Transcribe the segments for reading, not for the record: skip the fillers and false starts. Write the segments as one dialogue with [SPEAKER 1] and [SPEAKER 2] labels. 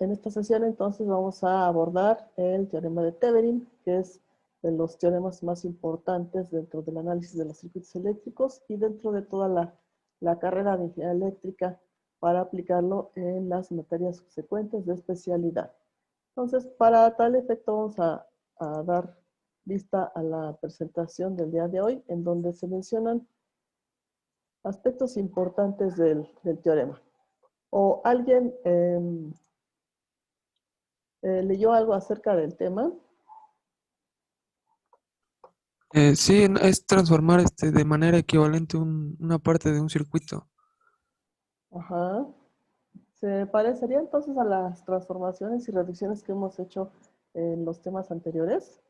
[SPEAKER 1] En esta sesión entonces vamos a abordar el teorema de Thevenin, que es de los teoremas más importantes dentro del análisis de los circuitos eléctricos y dentro de toda la carrera de ingeniería eléctrica para aplicarlo en las materias subsecuentes de especialidad. Entonces, para tal efecto vamos a dar vista a la presentación del día de hoy, en donde se mencionan aspectos importantes del teorema. ¿O alguien leyó algo acerca del tema?
[SPEAKER 2] Sí, es transformar de manera equivalente una parte de un circuito.
[SPEAKER 1] Ajá. ¿Se parecería entonces a las transformaciones y reducciones que hemos hecho en los temas anteriores?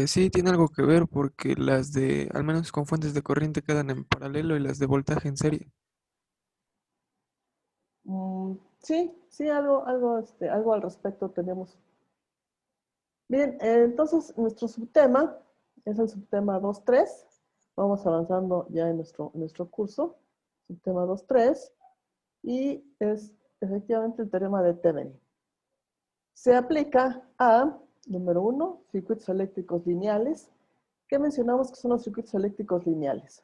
[SPEAKER 2] Sí, tiene algo que ver porque al menos con fuentes de corriente, quedan en paralelo y las de voltaje en serie.
[SPEAKER 1] Sí, algo al respecto tenemos. Bien, entonces nuestro subtema es el subtema 2.3. Vamos avanzando ya en nuestro curso. Subtema 2.3. Y es efectivamente el teorema de Thevenin. Se aplica a, número 1, circuitos eléctricos lineales. ¿Qué mencionamos que son los circuitos eléctricos lineales?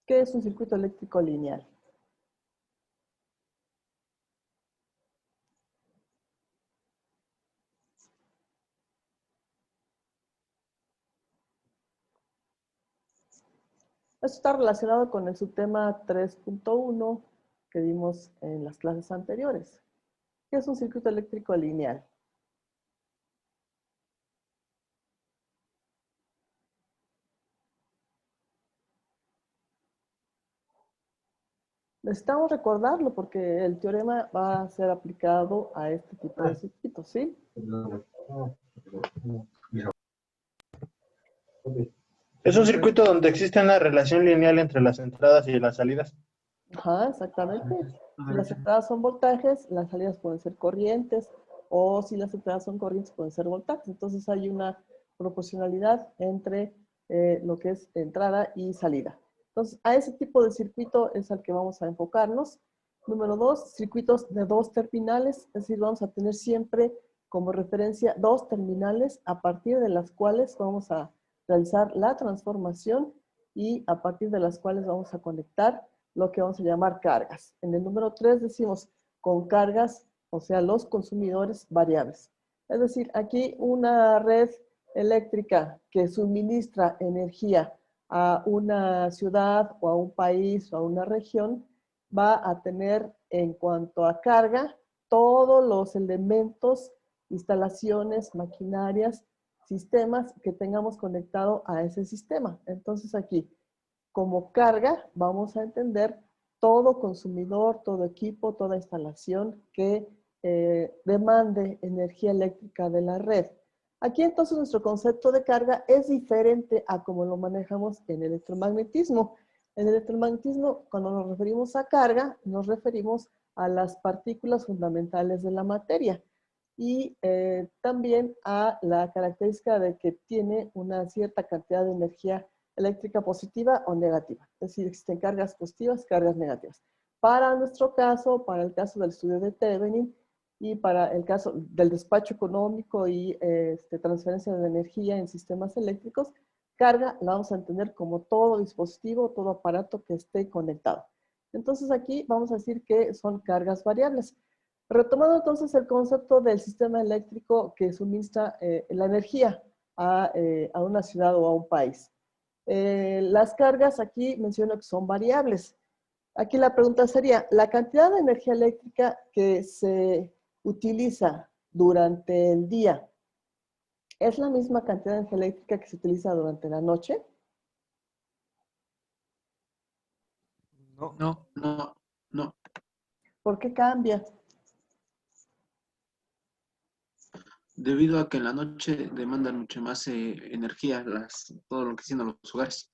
[SPEAKER 1] ¿Qué es un circuito eléctrico lineal? Esto está relacionado con el subtema 3.1 que vimos en las clases anteriores. ¿Qué es un circuito eléctrico lineal? Necesitamos recordarlo porque el teorema va a ser aplicado a este tipo de circuitos, ¿sí?
[SPEAKER 3] Es un circuito donde existe una relación lineal entre las entradas y las salidas.
[SPEAKER 1] Ajá, exactamente. Si las entradas son voltajes, las salidas pueden ser corrientes, o si las entradas son corrientes, pueden ser voltajes. Entonces hay una proporcionalidad entre lo que es entrada y salida. Entonces, a ese tipo de circuito es al que vamos a enfocarnos. Número 2, circuitos de dos terminales, es decir, vamos a tener siempre como referencia dos terminales a partir de las cuales vamos a realizar la transformación y a partir de las cuales vamos a conectar lo que vamos a llamar cargas. En el número 3 decimos con cargas, o sea, los consumidores variables. Es decir, aquí una red eléctrica que suministra energía a una ciudad o a un país o a una región va a tener en cuanto a carga todos los elementos, instalaciones, maquinarias, sistemas que tengamos conectado a ese sistema. Entonces aquí, como carga, vamos a entender todo consumidor, todo equipo, toda instalación que demande energía eléctrica de la red. Aquí entonces nuestro concepto de carga es diferente a como lo manejamos en electromagnetismo. En electromagnetismo, cuando nos referimos a carga, nos referimos a las partículas fundamentales de la materia y también a la característica de que tiene una cierta cantidad de energía eléctrica positiva o negativa. Es decir, existen cargas positivas, cargas negativas. Para nuestro caso, para el caso del estudio de Thevenin y para el caso del despacho económico y transferencia de energía en sistemas eléctricos, carga la vamos a entender como todo dispositivo, todo aparato que esté conectado. Entonces aquí vamos a decir que son cargas variables. Retomando entonces el concepto del sistema eléctrico que suministra la energía a una ciudad o a un país. Las cargas aquí menciono que son variables. Aquí la pregunta sería, ¿la cantidad de energía eléctrica que se utiliza durante el día es la misma cantidad de energía eléctrica que se utiliza durante la noche?
[SPEAKER 2] No.
[SPEAKER 3] No.
[SPEAKER 1] ¿Por qué cambia?
[SPEAKER 3] Debido a que en la noche demandan mucho más energía todo lo que hacen los hogares.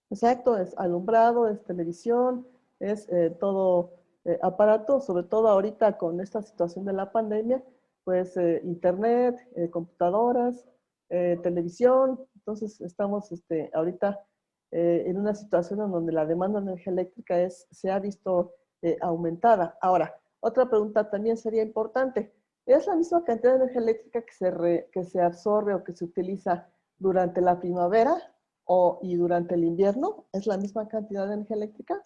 [SPEAKER 1] Exacto, es alumbrado, es televisión, es todo aparato, sobre todo ahorita con esta situación de la pandemia, pues internet, computadoras, televisión. Entonces estamos ahorita en una situación en donde la demanda de energía eléctrica se ha visto aumentada. Ahora, otra pregunta también sería importante. ¿Es la misma cantidad de energía eléctrica que se absorbe o que se utiliza durante la primavera y durante el invierno? ¿Es la misma cantidad de energía eléctrica?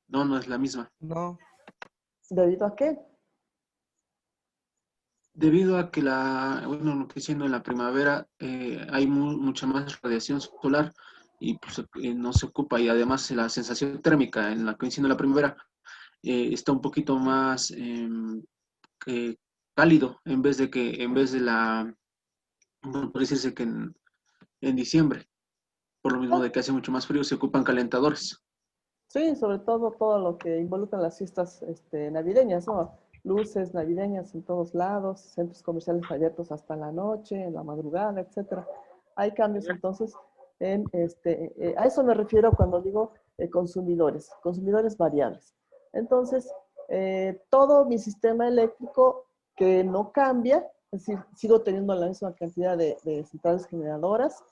[SPEAKER 3] No, no es la misma.
[SPEAKER 2] No,
[SPEAKER 1] ¿Debido a qué?
[SPEAKER 3] Debido a que bueno, lo que siendo en la primavera hay mucha más radiación solar y pues, no se ocupa, y además la sensación térmica en la que siendo la primavera está un poquito más eh, cálido en vez de bueno, por decirse que en diciembre, por lo mismo
[SPEAKER 1] Ah,
[SPEAKER 3] de que hace mucho más frío, se ocupan calentadores.
[SPEAKER 1] sí, sobre todo lo que involucra las fiestas navideñas, ¿no? Luces navideñas en todos lados, centros comerciales abiertos hasta la noche, en la madrugada, etcétera. Hay cambios entonces a eso me refiero cuando digo consumidores variables. Entonces, todo mi sistema eléctrico que no cambia, es decir, sigo teniendo la misma cantidad de centrales generadoras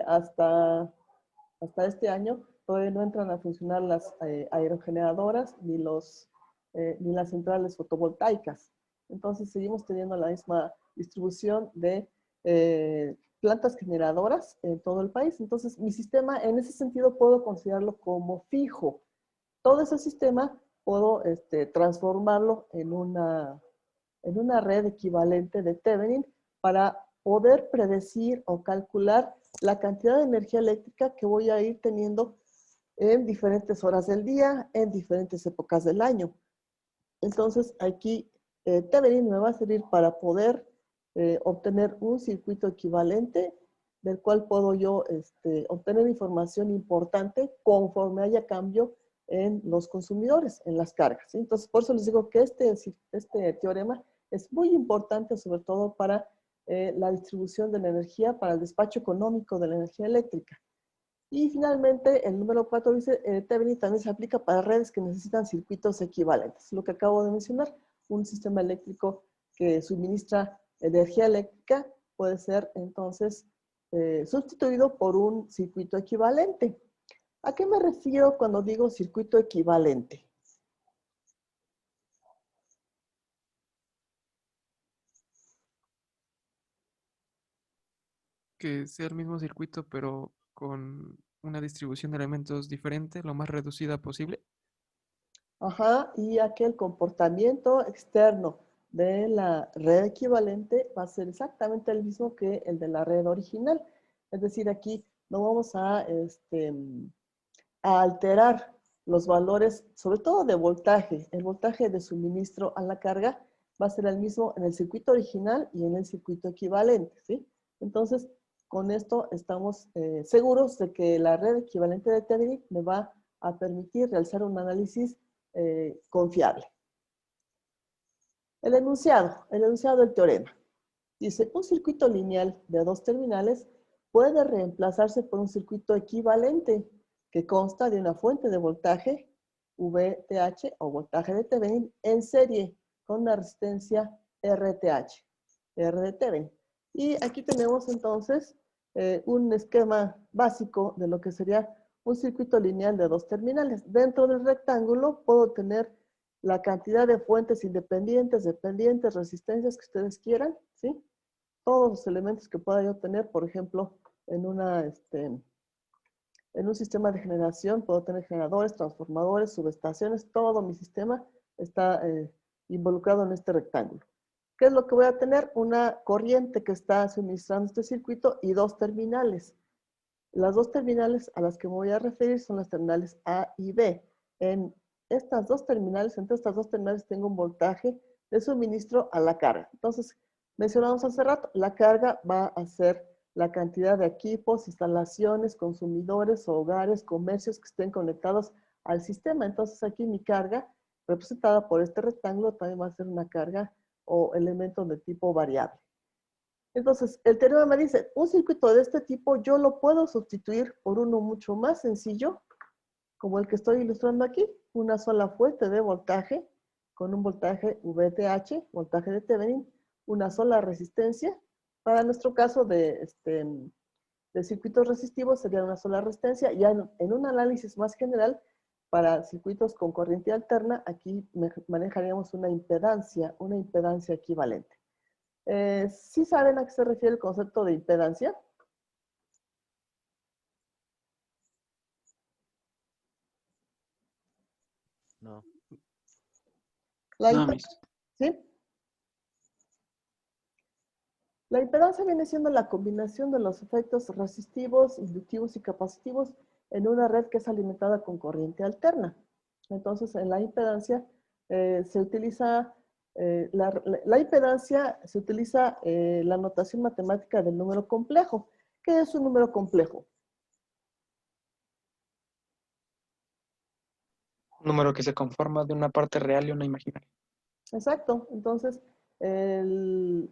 [SPEAKER 1] hasta este año. Todavía no entran a funcionar las aerogeneradoras ni las centrales fotovoltaicas. Entonces seguimos teniendo la misma distribución de plantas generadoras en todo el país. Entonces mi sistema en ese sentido puedo considerarlo como fijo. Todo ese sistema puedo transformarlo en una red equivalente de Thevenin para poder predecir o calcular la cantidad de energía eléctrica que voy a ir teniendo en diferentes horas del día, en diferentes épocas del año. Entonces, aquí Thevenin me va a servir para poder obtener un circuito equivalente del cual puedo yo obtener información importante conforme haya cambio en los consumidores, en las cargas. ¿Sí? Entonces, por eso les digo que este teorema es muy importante, sobre todo para la distribución de la energía, para el despacho económico de la energía eléctrica. Y finalmente, el número 4 dice, Thevenin también se aplica para redes que necesitan circuitos equivalentes. Lo que acabo de mencionar, un sistema eléctrico que suministra energía eléctrica puede ser entonces sustituido por un circuito equivalente. ¿A qué me refiero cuando digo circuito equivalente?
[SPEAKER 2] que sea el mismo circuito, pero con una distribución de elementos diferente, lo más reducida posible.
[SPEAKER 1] Ajá, y a que el comportamiento externo de la red equivalente va a ser exactamente el mismo que el de la red original. Es decir, aquí no vamos a alterar los valores, sobre todo de voltaje. El voltaje de suministro a la carga va a ser el mismo en el circuito original y en el circuito equivalente, ¿sí? Entonces, con esto estamos seguros de que la red equivalente de Thevenin me va a permitir realizar un análisis confiable. El enunciado del teorema. Dice, un circuito lineal de dos terminales puede reemplazarse por un circuito equivalente que consta de una fuente de voltaje VTH o voltaje de Thevenin en serie con una resistencia RTH, R de Thevenin. Y aquí tenemos entonces un esquema básico de lo que sería un circuito lineal de dos terminales. Dentro del rectángulo puedo tener la cantidad de fuentes independientes, dependientes, resistencias que ustedes quieran, ¿sí? Todos los elementos que pueda yo tener, por ejemplo, en un sistema de generación, puedo tener generadores, transformadores, subestaciones, todo mi sistema está involucrado en este rectángulo. ¿Qué es lo que voy a tener? Una corriente que está suministrando este circuito y dos terminales. Las dos terminales a las que me voy a referir son las terminales A y B. En estas dos terminales, entre estas dos terminales tengo un voltaje de suministro a la carga. Entonces, mencionamos hace rato, la carga va a ser la cantidad de equipos, instalaciones, consumidores, hogares, comercios que estén conectados al sistema. Entonces, aquí mi carga, representada por este rectángulo, también va a ser una carga o elemento de tipo variable. Entonces, el teorema me dice, un circuito de este tipo yo lo puedo sustituir por uno mucho más sencillo, como el que estoy ilustrando aquí, una sola fuente de voltaje con un voltaje VTH, voltaje de Thevenin, una sola resistencia. Para nuestro caso de circuitos resistivos sería una sola resistencia. Ya en un análisis más general, Para circuitos con corriente alterna, aquí manejaríamos una impedancia equivalente. ¿Sí saben a qué se refiere el concepto de impedancia?
[SPEAKER 4] No.
[SPEAKER 3] No, mis.
[SPEAKER 1] ¿Sí? La impedancia viene siendo la combinación de los efectos resistivos, inductivos y capacitivos en una red que es alimentada con corriente alterna. Entonces, en la impedancia se utiliza, la impedancia se utiliza la notación matemática del número complejo. ¿Qué es un número complejo?
[SPEAKER 5] Un número que se conforma de una parte real y una imaginaria.
[SPEAKER 1] Exacto. Entonces, el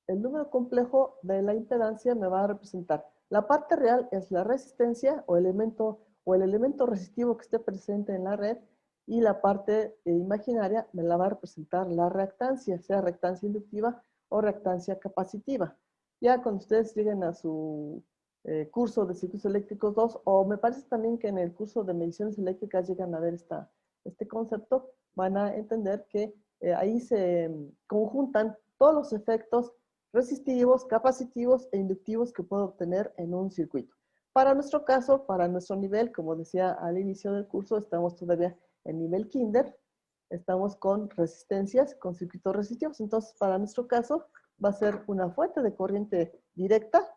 [SPEAKER 1] número complejo de la impedancia me va a representar. La parte real es la resistencia o el elemento resistivo que esté presente en la red, y la parte imaginaria me la va a representar la reactancia, sea reactancia inductiva o reactancia capacitiva. Ya cuando ustedes lleguen a su curso de circuitos eléctricos 2, o me parece también que en el curso de mediciones eléctricas llegan a ver este concepto, van a entender que ahí se conjuntan todos los efectos resistivos, capacitivos e inductivos que puedo obtener en un circuito. Para nuestro caso, para nuestro nivel, como decía al inicio del curso, estamos todavía en nivel kinder, estamos con resistencias, con circuitos resistivos. Entonces, para nuestro caso, va a ser una fuente de corriente directa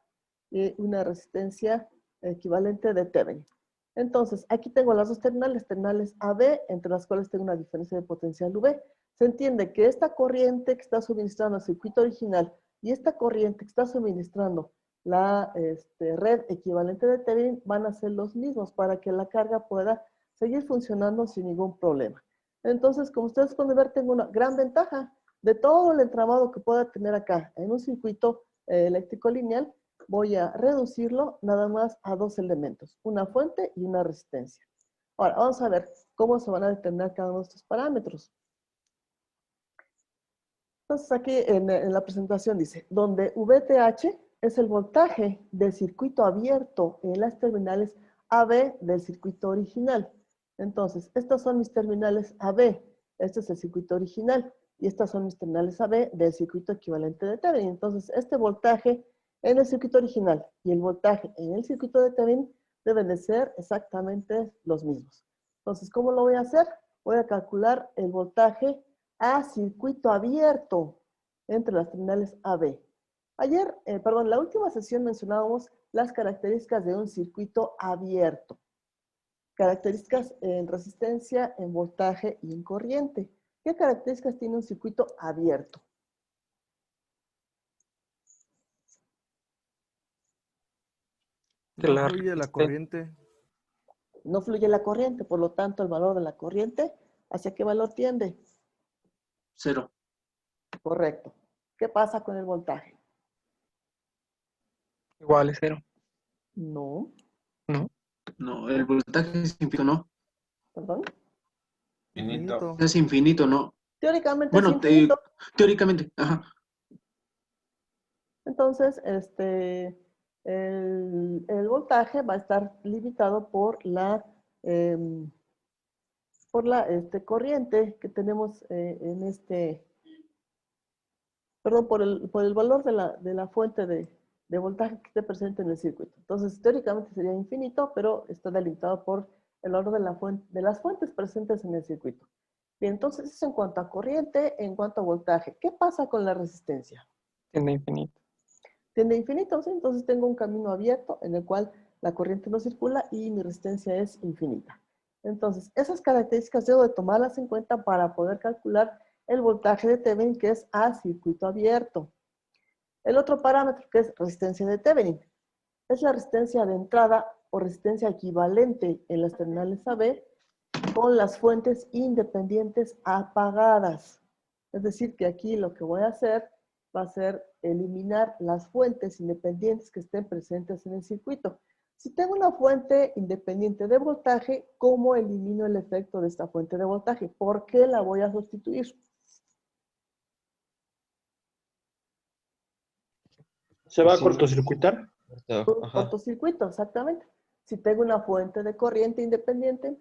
[SPEAKER 1] y una resistencia equivalente de Thevenin. Entonces, aquí tengo las dos terminales AB, entre las cuales tengo una diferencia de potencial V. Se entiende que esta corriente que está suministrando el circuito original y esta corriente que está suministrando la red equivalente de Thevenin van a ser los mismos para que la carga pueda seguir funcionando sin ningún problema. Entonces, como ustedes pueden ver, tengo una gran ventaja de todo el entramado que pueda tener acá en un circuito eléctrico lineal. Voy a reducirlo nada más a dos elementos, una fuente y una resistencia. Ahora, vamos a ver cómo se van a determinar cada uno de estos parámetros. Entonces, aquí en la presentación dice, donde VTH es el voltaje del circuito abierto en las terminales AB del circuito original. Entonces, estas son mis terminales AB. Este es el circuito original. Y estas son mis terminales AB del circuito equivalente de Thevenin. Entonces, este voltaje en el circuito original y el voltaje en el circuito de Thevenin deben de ser exactamente los mismos. Entonces, ¿cómo lo voy a hacer? Voy a calcular el voltaje a circuito abierto entre las terminales AB. La última sesión mencionábamos las características de un circuito abierto. Características en resistencia, en voltaje y en corriente. ¿Qué características tiene un circuito abierto?
[SPEAKER 4] No fluye la corriente.
[SPEAKER 1] No fluye la corriente, por lo tanto el valor de la corriente, ¿hacia qué valor tiende?
[SPEAKER 3] 0.
[SPEAKER 1] Correcto. ¿Qué pasa con el voltaje?
[SPEAKER 5] Igual es 0.
[SPEAKER 1] No.
[SPEAKER 5] ¿No?
[SPEAKER 3] No, el voltaje es infinito, ¿no?
[SPEAKER 1] ¿Perdón?
[SPEAKER 4] Infinito.
[SPEAKER 3] Es infinito, ¿no?
[SPEAKER 1] Teóricamente es
[SPEAKER 3] Bueno,
[SPEAKER 1] infinito.
[SPEAKER 3] teóricamente, ajá.
[SPEAKER 1] Entonces, el voltaje va a estar limitado por la corriente que tenemos por el valor de la fuente de voltaje que esté presente en el circuito. Entonces, teóricamente sería infinito, pero está delimitado por el valor de las fuentes presentes en el circuito. Bien, entonces eso en cuanto a corriente, en cuanto a voltaje. ¿Qué pasa con la resistencia?
[SPEAKER 5] Tiende a infinito.
[SPEAKER 1] Tiende a infinito, ¿sí? Entonces tengo un camino abierto en el cual la corriente no circula y mi resistencia es infinita. Entonces, esas características debo de tomarlas en cuenta para poder calcular el voltaje de Thevenin, que es a circuito abierto. El otro parámetro, que es resistencia de Thevenin, es la resistencia de entrada o resistencia equivalente en las terminales AB con las fuentes independientes apagadas. Es decir, que aquí lo que voy a hacer va a ser eliminar las fuentes independientes que estén presentes en el circuito. Si tengo una fuente independiente de voltaje, ¿cómo elimino el efecto de esta fuente de voltaje? ¿Por qué la voy a sustituir?
[SPEAKER 6] ¿Se va a cortocircuitar?
[SPEAKER 1] Cortocircuito, exactamente. Si tengo una fuente de corriente independiente,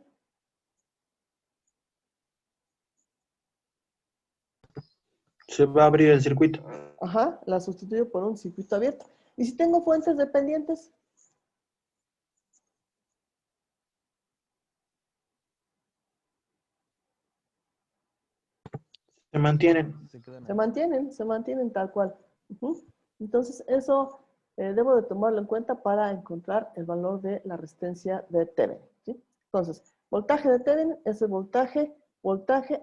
[SPEAKER 6] Se va a abrir el circuito.
[SPEAKER 1] Ajá, la sustituyo por un circuito abierto. ¿Y si tengo fuentes dependientes?
[SPEAKER 6] Se mantienen.
[SPEAKER 4] Se quedan
[SPEAKER 1] Se mantienen tal cual. Ujú. Entonces, eso debo de tomarlo en cuenta para encontrar el valor de la resistencia de Thevenin, ¿sí? Entonces, voltaje de Thevenin es el voltaje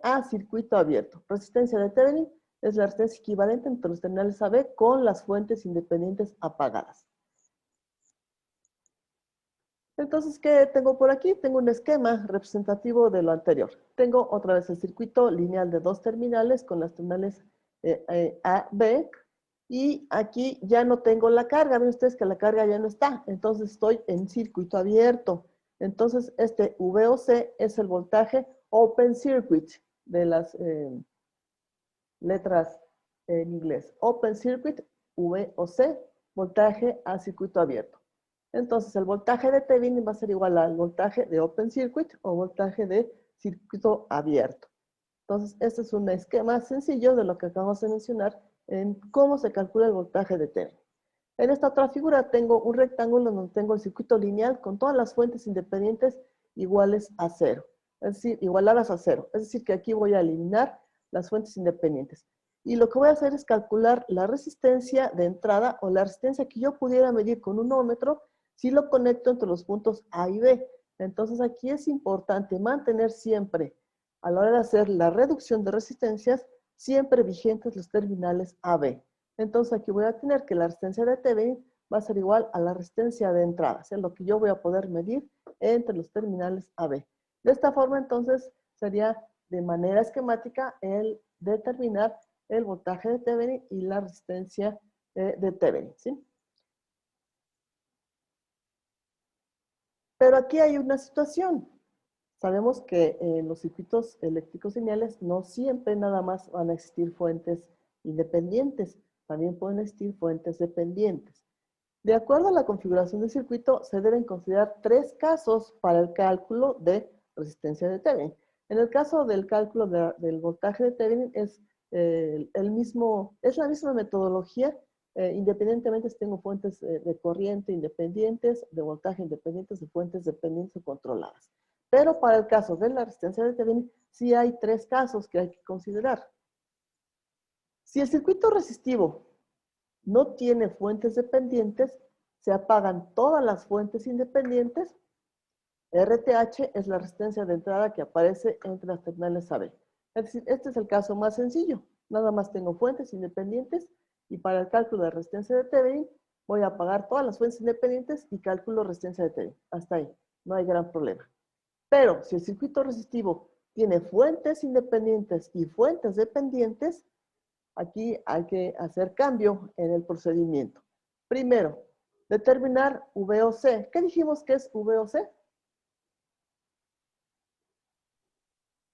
[SPEAKER 1] a circuito abierto. Resistencia de Thevenin es la resistencia equivalente entre los terminales AB con las fuentes independientes apagadas. Entonces, ¿qué tengo por aquí? Tengo un esquema representativo de lo anterior. Tengo otra vez el circuito lineal de dos terminales con las terminales A, B, y aquí ya no tengo la carga. Ven ustedes que la carga ya no está. Entonces estoy en circuito abierto. Entonces este VOC es el voltaje Open Circuit de las letras en inglés. Open Circuit, VOC, voltaje a circuito abierto. Entonces, el voltaje de Thevenin va a ser igual al voltaje de Open Circuit o voltaje de circuito abierto. Entonces, este es un esquema sencillo de lo que acabamos de mencionar en cómo se calcula el voltaje de Thevenin. En esta otra figura tengo un rectángulo donde tengo el circuito lineal con todas las fuentes independientes iguales a cero. Es decir, igualadas a cero. Es decir, que aquí voy a eliminar las fuentes independientes. Y lo que voy a hacer es calcular la resistencia de entrada o la resistencia que yo pudiera medir con un ohmímetro si lo conecto entre los puntos A y B. Entonces aquí es importante mantener siempre, a la hora de hacer la reducción de resistencias, siempre vigentes los terminales AB. Entonces aquí voy a tener que la resistencia de Thevenin va a ser igual a la resistencia de entrada, o sea, lo que yo voy a poder medir entre los terminales AB. De esta forma entonces sería de manera esquemática el determinar el voltaje de Thevenin y la resistencia de Thevenin, ¿sí? Pero aquí hay una situación. Sabemos que en los circuitos eléctricos lineales no siempre nada más van a existir fuentes independientes, también pueden existir fuentes dependientes. De acuerdo a la configuración del circuito, se deben considerar tres casos para el cálculo de resistencia de Thevenin. En el caso del cálculo del voltaje de Thevenin es la misma metodología, independientemente si tengo fuentes de corriente independientes, de voltaje independientes, de fuentes dependientes o controladas. Pero para el caso de la resistencia de Thevenin, sí hay tres casos que hay que considerar. Si el circuito resistivo no tiene fuentes dependientes, se apagan todas las fuentes independientes. RTH es la resistencia de entrada que aparece entre las terminales AB. Es decir, este es el caso más sencillo. Nada más tengo fuentes independientes y para el cálculo de resistencia de Thevenin voy a apagar todas las fuentes independientes y calculo resistencia de Thevenin. Hasta ahí, no hay gran problema. Pero si el circuito resistivo tiene fuentes independientes y fuentes dependientes, aquí hay que hacer cambio en el procedimiento. Primero, determinar VOC. ¿Qué dijimos que es VOC?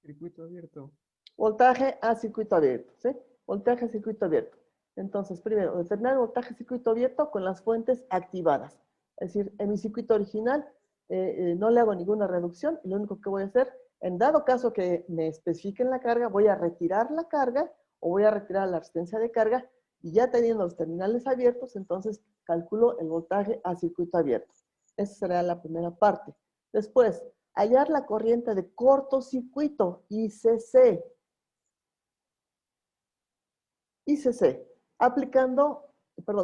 [SPEAKER 2] Circuito abierto.
[SPEAKER 1] Voltaje a circuito abierto, ¿sí? Voltaje a circuito abierto. Entonces, primero, determinar el voltaje a circuito abierto con las fuentes activadas. Es decir, en mi circuito original no le hago ninguna reducción y lo único que voy a hacer, en dado caso que me especifiquen la carga, voy a retirar la carga o voy a retirar la resistencia de carga y ya teniendo los terminales abiertos, entonces calculo el voltaje a circuito abierto. Esa será la primera parte. Después, hallar la corriente de cortocircuito, ICC. ICC,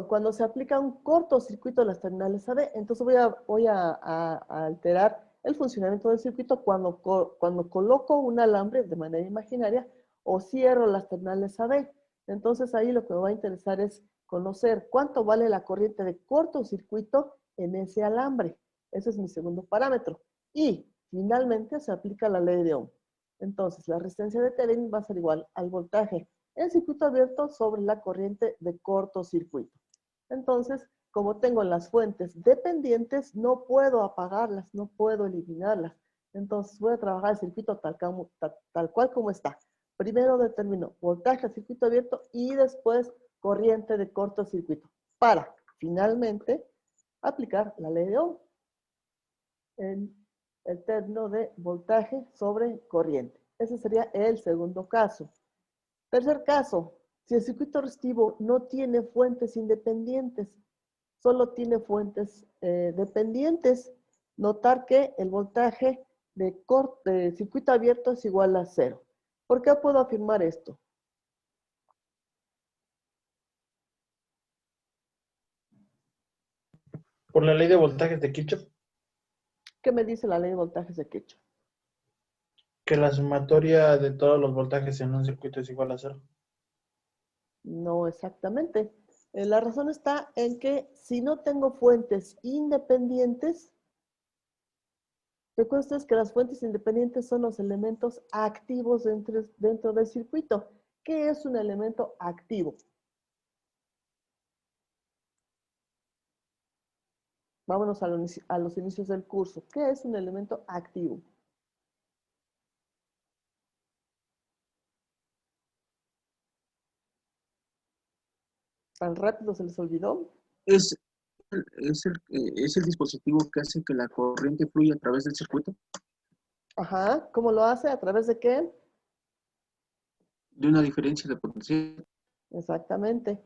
[SPEAKER 1] cuando se aplica un cortocircuito a las terminales AB, entonces voy a alterar el funcionamiento del circuito cuando coloco un alambre de manera imaginaria o cierro las terminales AB. Entonces ahí lo que me va a interesar es conocer cuánto vale la corriente de cortocircuito en ese alambre. Ese es mi segundo parámetro. Y finalmente se aplica la ley de Ohm. Entonces la resistencia de Thevenin va a ser igual al voltaje en circuito abierto sobre la corriente de cortocircuito. Entonces, como tengo las fuentes dependientes, no puedo apagarlas, no puedo eliminarlas. Entonces, voy a trabajar el circuito tal cual como está. Primero determino voltaje a circuito abierto y después corriente de cortocircuito para, finalmente, aplicar la ley de Ohm en el término de voltaje sobre corriente. Ese sería el segundo caso. Tercer caso, Si el circuito resistivo no tiene fuentes independientes, solo tiene fuentes dependientes, notar que el voltaje de circuito abierto es igual a 0. ¿Por qué puedo afirmar esto?
[SPEAKER 6] Por la ley de voltajes de Kirchhoff,
[SPEAKER 1] ¿Qué me dice la ley de voltajes de Kirchhoff?
[SPEAKER 6] que la sumatoria de todos los voltajes en un circuito es igual a 0.
[SPEAKER 1] No exactamente. La razón está en que si no tengo fuentes independientes, recuerden ustedes que las fuentes independientes son los elementos activos dentro del circuito. ¿Qué es un elemento activo? Vámonos a los inicios del curso. ¿Qué es un elemento activo? ¿Tan rápido se les olvidó?
[SPEAKER 3] Es, es el dispositivo que hace que la corriente fluya a través del circuito
[SPEAKER 1] Ajá. ¿Cómo lo hace? ¿A través de qué?
[SPEAKER 3] de una diferencia de potencial.
[SPEAKER 1] Exactamente.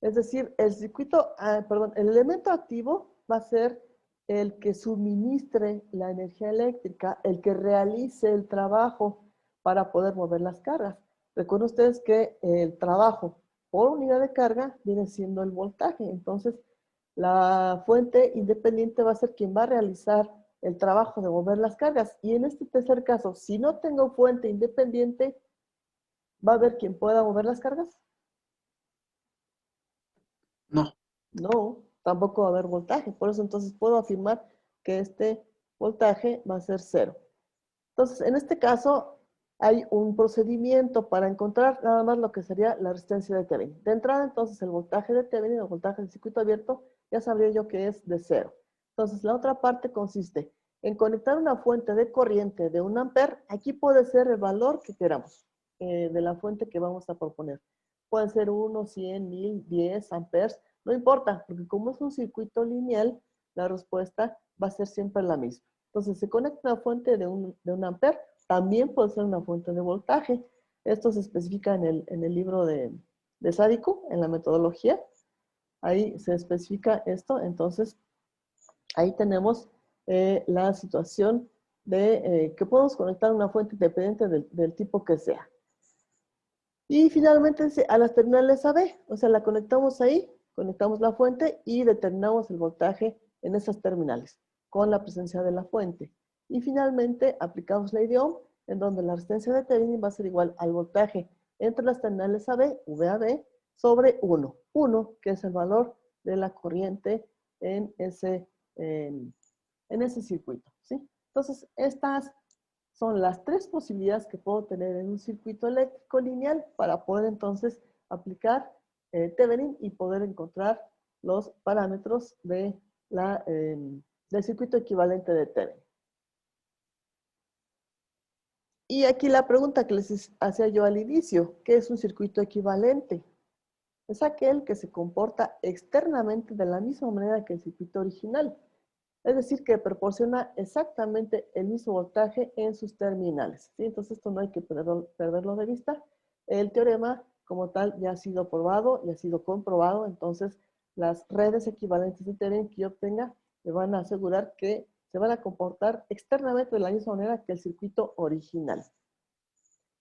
[SPEAKER 1] Es decir, el elemento activo va a ser el que suministre la energía eléctrica, el que realice el trabajo para poder mover las cargas. Recuerden ustedes que el trabajo por unidad de carga viene siendo el voltaje. Entonces, la fuente independiente va a ser quien va a realizar el trabajo de mover las cargas. Y en este tercer caso, si no tengo fuente independiente, ¿va a haber quien pueda mover las cargas?
[SPEAKER 3] No,
[SPEAKER 1] No, tampoco va a haber voltaje. Por eso entonces puedo afirmar que este voltaje va a ser 0. Entonces, en este caso, hay un procedimiento para encontrar nada más lo que sería la resistencia de Thevenin. De entrada, entonces, el voltaje de Thevenin, el voltaje del circuito abierto, ya sabría yo que es de 0. Entonces, la otra parte consiste en conectar una fuente de corriente de 1 amper. Aquí puede ser el valor que queramos de la fuente que vamos a proponer. Puede ser 1, 100, 1000, 10 amperes. No importa, porque como es un circuito lineal, la respuesta va a ser siempre la misma. Entonces, se conecta una fuente de un amper, también puede ser una fuente de voltaje. Esto se especifica en el libro de Sádico, en la metodología. Ahí se especifica esto. Entonces, ahí tenemos la situación de que podemos conectar una fuente independiente del tipo que sea. Y finalmente a las terminales AB, o sea, la conectamos ahí, conectamos la fuente y determinamos el voltaje en esas terminales con la presencia de la fuente. Y finalmente aplicamos ley de Ohm, en donde la resistencia de Thevenin va a ser igual al voltaje entre las terminales AB, VAB, sobre 1. 1, que es el valor de la corriente en ese circuito, ¿sí? Entonces, estas son las 3 posibilidades que puedo tener en un circuito eléctrico lineal para poder entonces aplicar Thevenin y poder encontrar los parámetros del circuito equivalente de Thevenin. Y aquí la pregunta que les hacía yo al inicio, ¿qué es un circuito equivalente? Es aquel que se comporta externamente de la misma manera que el circuito original. Es decir, que proporciona exactamente el mismo voltaje en sus terminales, ¿sí? Entonces esto no hay que perderlo de vista. El teorema como tal ya ha sido probado y ha sido comprobado. Entonces las redes equivalentes de Thevenin que yo obtenga me van a asegurar que se van a comportar externamente de la misma manera que el circuito original.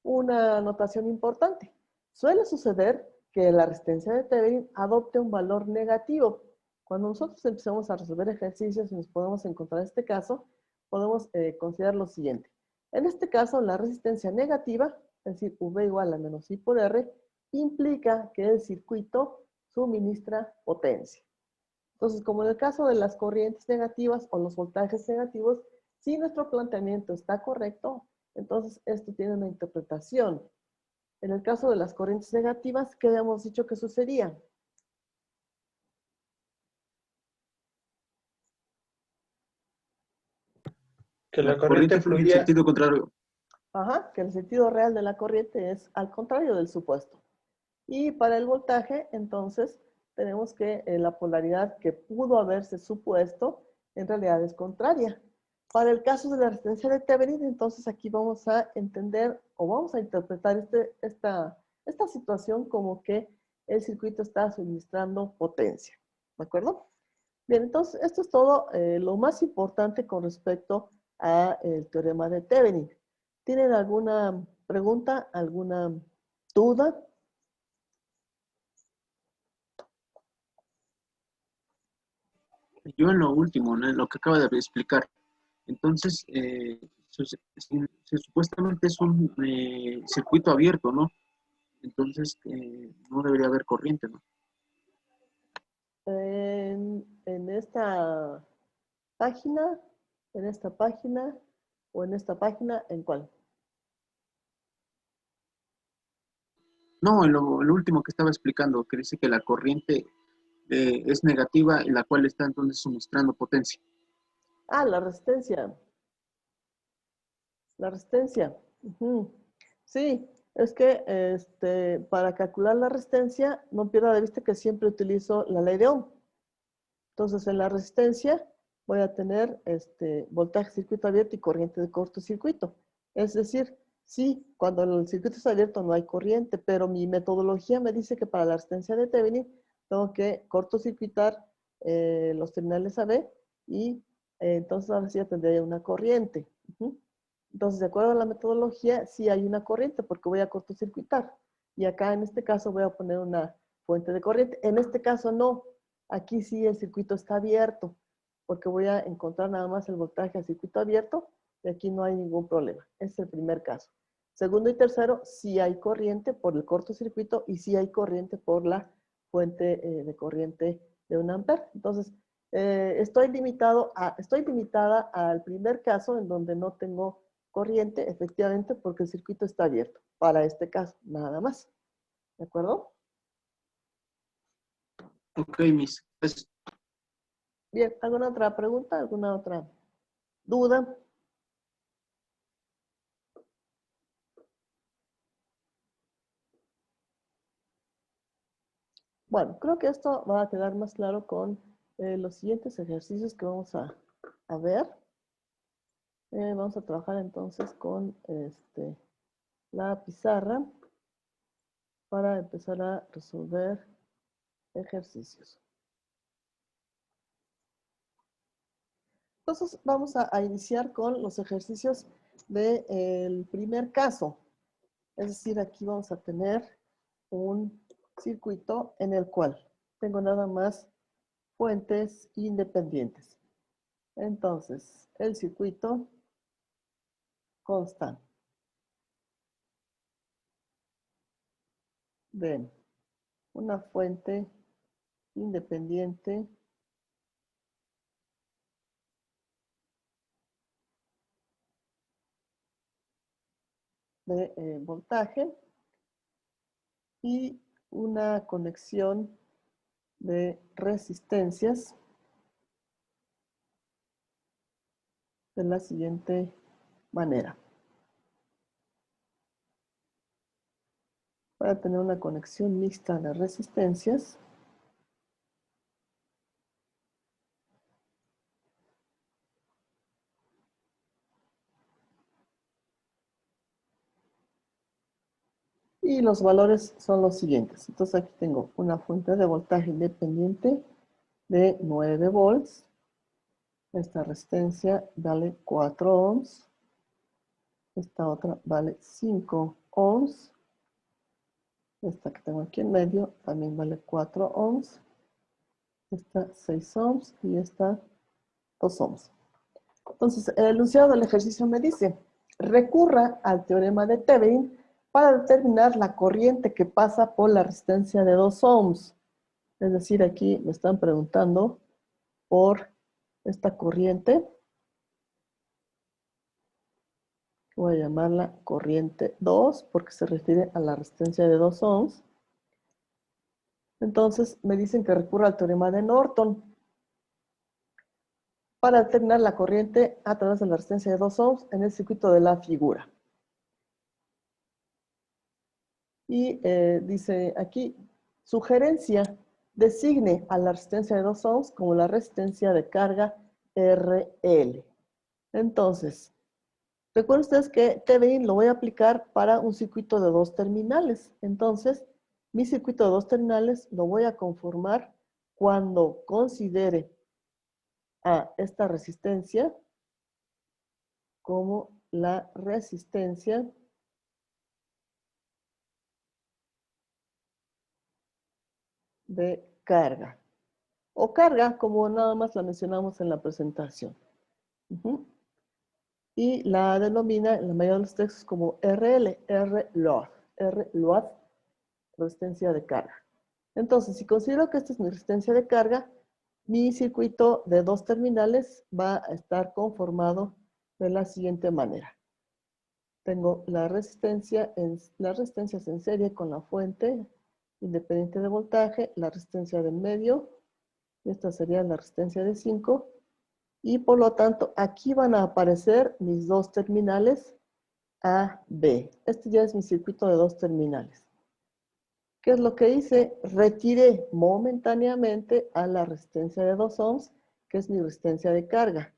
[SPEAKER 1] Una anotación importante. Suele suceder que la resistencia de Thevenin adopte un valor negativo. Cuando nosotros empezamos a resolver ejercicios y nos podemos encontrar este caso, podemos considerar lo siguiente. En este caso, la resistencia negativa, es decir, V igual a menos I por R, implica que el circuito suministra potencia. Entonces, como en el caso de las corrientes negativas o los voltajes negativos, si nuestro planteamiento está correcto, entonces esto tiene una interpretación. En el caso de las corrientes negativas, ¿qué habíamos dicho que sucedía?
[SPEAKER 6] Que la
[SPEAKER 3] la
[SPEAKER 6] corriente
[SPEAKER 3] corriente fluye en
[SPEAKER 6] fluía,
[SPEAKER 3] sentido contrario.
[SPEAKER 1] Ajá, que el sentido real de la corriente es al contrario del supuesto. Y para el voltaje, entonces, tenemos que la polaridad que pudo haberse supuesto, en realidad es contraria. Para el caso de la resistencia de Thevenin, entonces aquí vamos a entender o vamos a interpretar esta esta situación como que el circuito está suministrando potencia. ¿De acuerdo? Bien, entonces esto es todo lo más importante con respecto al teorema de Thevenin. ¿Tienen alguna pregunta, alguna duda?
[SPEAKER 3] Yo en lo último, ¿no? En lo que acaba de explicar. Entonces, supuestamente es un circuito abierto, ¿no? Entonces, no debería haber corriente, ¿no?
[SPEAKER 1] En esta página, en esta página o en esta página, ¿en cuál?
[SPEAKER 3] No, en lo último que estaba explicando, que dice que la corriente es negativa y la cual está entonces suministrando potencia.
[SPEAKER 1] Ah, la resistencia. La resistencia. Ujú. Sí, es que para calcular la resistencia, no pierda de vista que siempre utilizo la ley de Ohm. Entonces, en la resistencia voy a tener voltaje circuito abierto y corriente de cortocircuito. Es decir, sí, cuando el circuito está abierto no hay corriente, pero mi metodología me dice que para la resistencia de Thevenin tengo que cortocircuitar los terminales AB y entonces ahora sí ya tendría una corriente. Ujú. Entonces, de acuerdo a la metodología, sí hay una corriente porque voy a cortocircuitar. Y acá en este caso voy a poner una fuente de corriente. En este caso no. Aquí sí el circuito está abierto porque voy a encontrar nada más el voltaje al circuito abierto y aquí no hay ningún problema. Ese es el primer caso. Segundo y tercero, sí hay corriente por el cortocircuito y sí hay corriente por la fuente de corriente de 1 amper. Entonces, estoy limitada al primer caso en donde no tengo corriente, efectivamente, porque el circuito está abierto. Para este caso, nada más. ¿De acuerdo?
[SPEAKER 3] Ok, Miss. Pues,
[SPEAKER 1] Bien, ¿alguna otra pregunta? ¿Alguna otra duda? Bueno, creo que esto va a quedar más claro con los siguientes ejercicios que vamos a ver. Vamos a trabajar entonces con la pizarra para empezar a resolver ejercicios. Entonces vamos a iniciar con los ejercicios del primer caso. Es decir, aquí vamos a tener un circuito en el cual tengo nada más fuentes independientes. Entonces, el circuito consta de una fuente independiente de voltaje y una conexión de resistencias de la siguiente manera. Voy a tener una conexión mixta de resistencias. Y los valores son los siguientes. Entonces aquí tengo una fuente de voltaje independiente de 9 volts. Esta resistencia vale 4 ohms. Esta otra vale 5 ohms. Esta que tengo aquí en medio también vale 4 ohms. Esta 6 ohms y esta 2 ohms. Entonces, el enunciado del ejercicio me dice, recurra al teorema de Thevenin para determinar la corriente que pasa por la resistencia de 2 ohms. Es decir, aquí me están preguntando por esta corriente. Voy a llamarla corriente 2 porque se refiere a la resistencia de 2 ohms. Entonces, me dicen que recurra al teorema de Norton para determinar la corriente a través de la resistencia de 2 ohms en el circuito de la figura. Y dice aquí, sugerencia, designe a la resistencia de 2 ohms como la resistencia de carga RL. Entonces, Recuerden ustedes que Thevenin lo voy a aplicar para un circuito de 2 terminales. Entonces, mi circuito de 2 terminales lo voy a conformar cuando considere a esta resistencia como la resistencia de carga. O carga, como nada más la mencionamos en la presentación. Y la denomina en la mayoría de los textos como RL, R-load, R-load, resistencia de carga. Entonces, si considero que esta es mi resistencia de carga, mi circuito de 2 terminales va a estar conformado de la siguiente manera. Tengo las resistencias en serie con la fuente independiente de voltaje, la resistencia del medio, y esta sería la resistencia de 5, y por lo tanto aquí van a aparecer mis 2 terminales A, B. Este ya es mi circuito de 2 terminales. ¿Qué es lo que hice? Retiré momentáneamente a la resistencia de 2 ohms, que es mi resistencia de carga,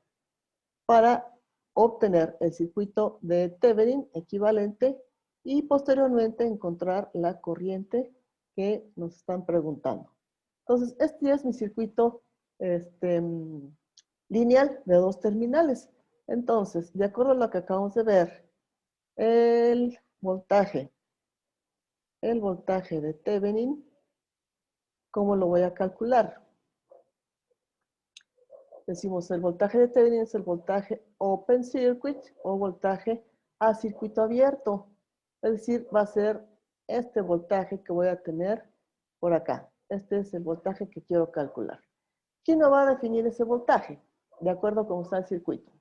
[SPEAKER 1] para obtener el circuito de Thevenin equivalente y posteriormente encontrar la corriente que nos están preguntando. Entonces, este ya es mi circuito lineal de 2 terminales. Entonces, de acuerdo a lo que acabamos de ver, el voltaje de Thevenin, ¿cómo lo voy a calcular? Decimos, el voltaje de Thevenin es el voltaje open circuit o voltaje a circuito abierto. Es decir, va a ser este voltaje que voy a tener por acá. Este es el voltaje que quiero calcular. ¿Quién me va a definir ese voltaje? De acuerdo a cómo está el circuito.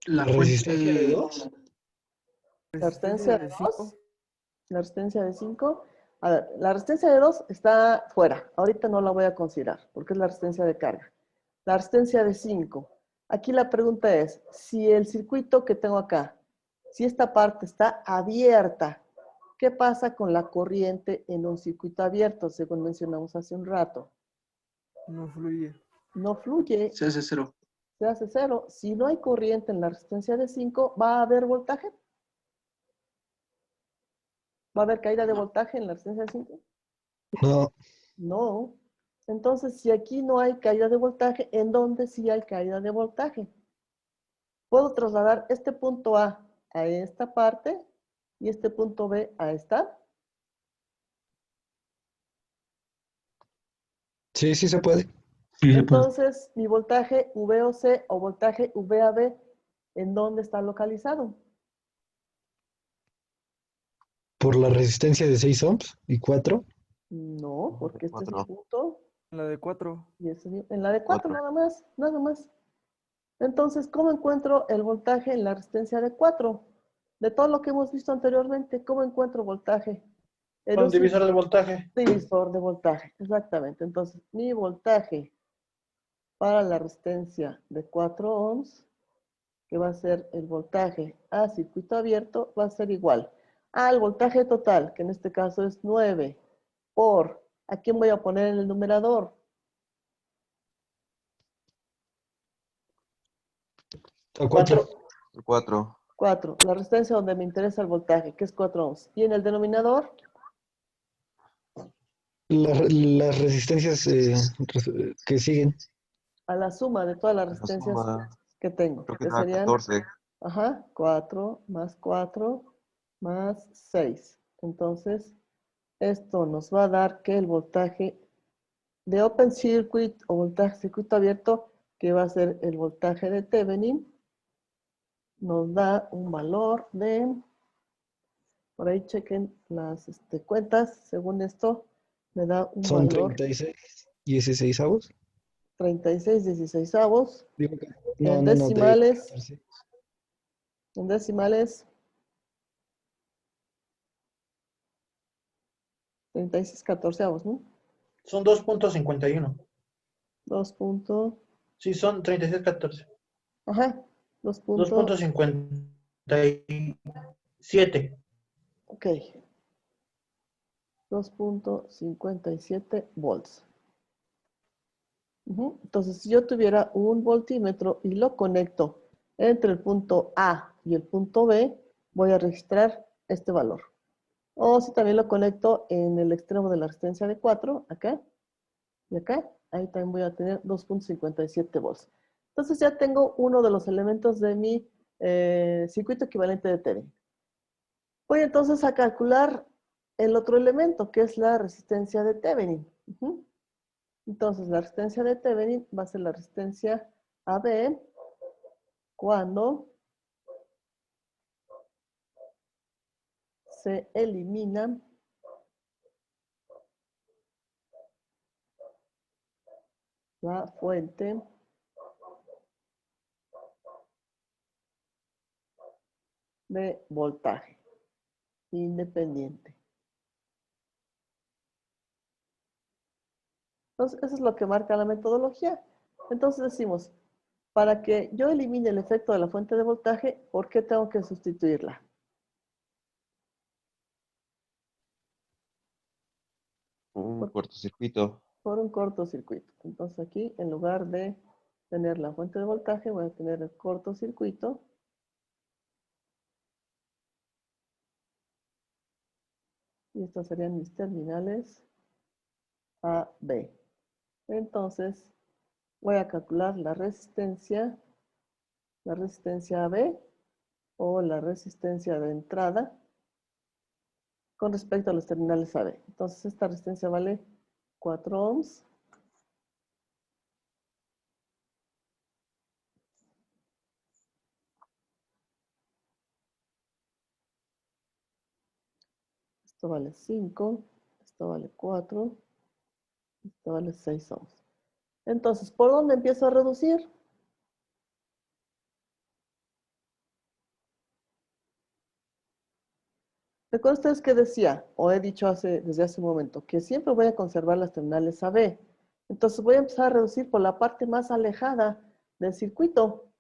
[SPEAKER 3] La
[SPEAKER 6] resistencia de
[SPEAKER 3] fuente,
[SPEAKER 6] 2.
[SPEAKER 1] La resistencia de 2.
[SPEAKER 4] 5.
[SPEAKER 1] La resistencia de 5. A ver, la resistencia de 2 está fuera. Ahorita no la voy a considerar porque es la resistencia de carga. La resistencia de 5. Aquí la pregunta es, si el circuito que tengo acá, si esta parte está abierta, ¿qué pasa con la corriente en un circuito abierto, según mencionamos hace un rato?
[SPEAKER 4] No fluye.
[SPEAKER 1] No fluye,
[SPEAKER 3] se hace cero.
[SPEAKER 1] se hace cero. Si no hay corriente en la resistencia de 5, ¿va a haber voltaje? ¿Va a haber caída de voltaje en la resistencia de 5?
[SPEAKER 5] No,
[SPEAKER 1] No. Entonces, si aquí no hay caída de voltaje, ¿en dónde sí hay caída de voltaje? Puedo trasladar este punto A a esta parte y este punto B a esta.
[SPEAKER 5] sí, sí se puede.
[SPEAKER 6] Sí, se puede.
[SPEAKER 1] Entonces, mi voltaje VOC o voltaje VAB, ¿en dónde está localizado?
[SPEAKER 5] Por la resistencia de 6 ohms y 4.
[SPEAKER 1] No, porque este es mi punto.
[SPEAKER 4] La de 4.
[SPEAKER 1] Y en la de 4 nada más, nada más. Entonces, ¿cómo encuentro el voltaje en la resistencia de 4? De todo lo que hemos visto anteriormente, ¿cómo encuentro voltaje? En
[SPEAKER 6] Un divisor de voltaje.
[SPEAKER 1] divisor de voltaje, exactamente. Entonces, mi voltaje para la resistencia de 4 ohms, que va a ser el voltaje a circuito abierto, va a ser igual al voltaje total, que en este caso es 9, por, ¿a quién voy a poner en el numerador?
[SPEAKER 5] 4.
[SPEAKER 7] 4.
[SPEAKER 1] 4, la resistencia donde me interesa el voltaje, que es 4 ohms. Y en el denominador,
[SPEAKER 5] Las resistencias que siguen.
[SPEAKER 1] a la suma de todas las
[SPEAKER 7] La
[SPEAKER 1] resistencias
[SPEAKER 7] suma,
[SPEAKER 1] que tengo,
[SPEAKER 7] creo que
[SPEAKER 1] que
[SPEAKER 7] era
[SPEAKER 1] serían
[SPEAKER 7] 14.
[SPEAKER 1] 4 más 6. Entonces, esto nos va a dar que el voltaje de open circuit o voltaje circuito abierto, que va a ser el voltaje de Thevenin, nos da un valor de, por ahí chequen las cuentas, según esto, me da un
[SPEAKER 5] Son
[SPEAKER 1] valor
[SPEAKER 5] 36 avos.
[SPEAKER 1] 36 16avos.
[SPEAKER 5] Digo que-
[SPEAKER 1] En
[SPEAKER 5] no, de
[SPEAKER 1] decimales,
[SPEAKER 5] 14.
[SPEAKER 1] en decimales, 36 catorceavos, ¿no?
[SPEAKER 6] Son 2.51.
[SPEAKER 1] 2 punto,
[SPEAKER 6] Sí, son 36.14.
[SPEAKER 1] ajá, 2 punto,
[SPEAKER 6] 2.57.
[SPEAKER 1] ok, 2.57 volts. Ujú. Entonces, si yo tuviera un voltímetro y lo conecto entre el punto A y el punto B, voy a registrar este valor. O si también lo conecto en el extremo de la resistencia de 4, acá y acá, ahí también voy a tener 2.57 volts. Entonces ya tengo uno de los elementos de mi circuito equivalente de Thevenin. Voy entonces a calcular el otro elemento, que es la resistencia de Thevenin. Ujú. Entonces, la resistencia de Thevenin va a ser la resistencia AB cuando se elimina la fuente de voltaje independiente. Entonces, eso es lo que marca la metodología. Entonces decimos, para que yo elimine el efecto de la fuente de voltaje, ¿por qué tengo que sustituirla?
[SPEAKER 7] Un cortocircuito.
[SPEAKER 1] Por un cortocircuito. Entonces aquí, en lugar de tener la fuente de voltaje, voy a tener el cortocircuito. Y estos serían mis terminales A, B. Entonces, voy a calcular la resistencia AB o la resistencia de entrada con respecto a los terminales AB. Entonces, esta resistencia vale 4 ohms. Esto vale 5, esto vale 4, esto vale 6 ohms. Entonces, ¿por dónde empiezo a reducir? ¿Recuerdan ustedes que decía, o he dicho desde hace un momento, que siempre voy a conservar las terminales AB? Entonces voy a empezar a reducir por la parte más alejada del circuito.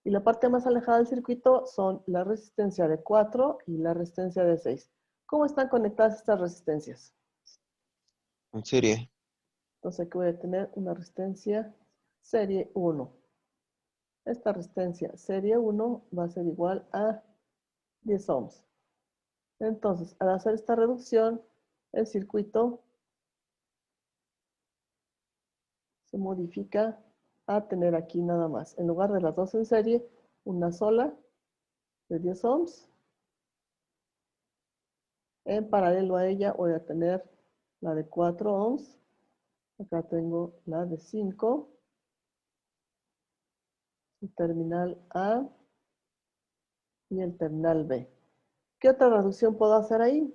[SPEAKER 1] Y la parte más alejada del circuito son la resistencia de 4 y la resistencia de 6. ¿Cómo están conectadas estas resistencias?
[SPEAKER 7] En serie.
[SPEAKER 1] Entonces aquí voy a tener una resistencia serie 1. Esta resistencia serie 1 va a ser igual a 10 ohms. Entonces, al hacer esta reducción, el circuito se modifica a tener aquí nada más, en lugar de las dos en serie, una sola de 10 ohms. En paralelo a ella voy a tener la de 4 ohms. Acá tengo la de 5. El terminal A y el terminal B. ¿Qué otra reducción puedo hacer ahí?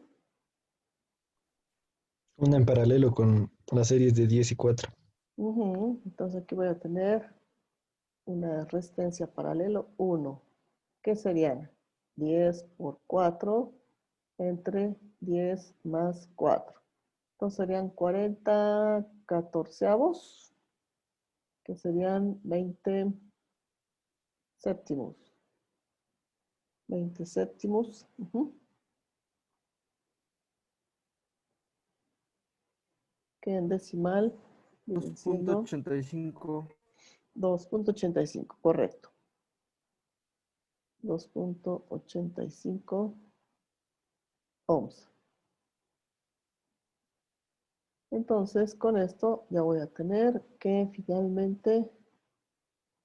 [SPEAKER 8] Una en paralelo con las series de 10 y 4.
[SPEAKER 1] Entonces aquí voy a tener una resistencia paralelo 1. ¿Qué serían? 10 por 4 entre 10 más 4. Entonces serían 40 catorceavos, que serían 20 séptimos. 20 séptimos. Que en decimal vienen siendo
[SPEAKER 4] 2.85.
[SPEAKER 1] 2.85, correcto. 2.85 ohms. Entonces, con esto ya voy a tener que finalmente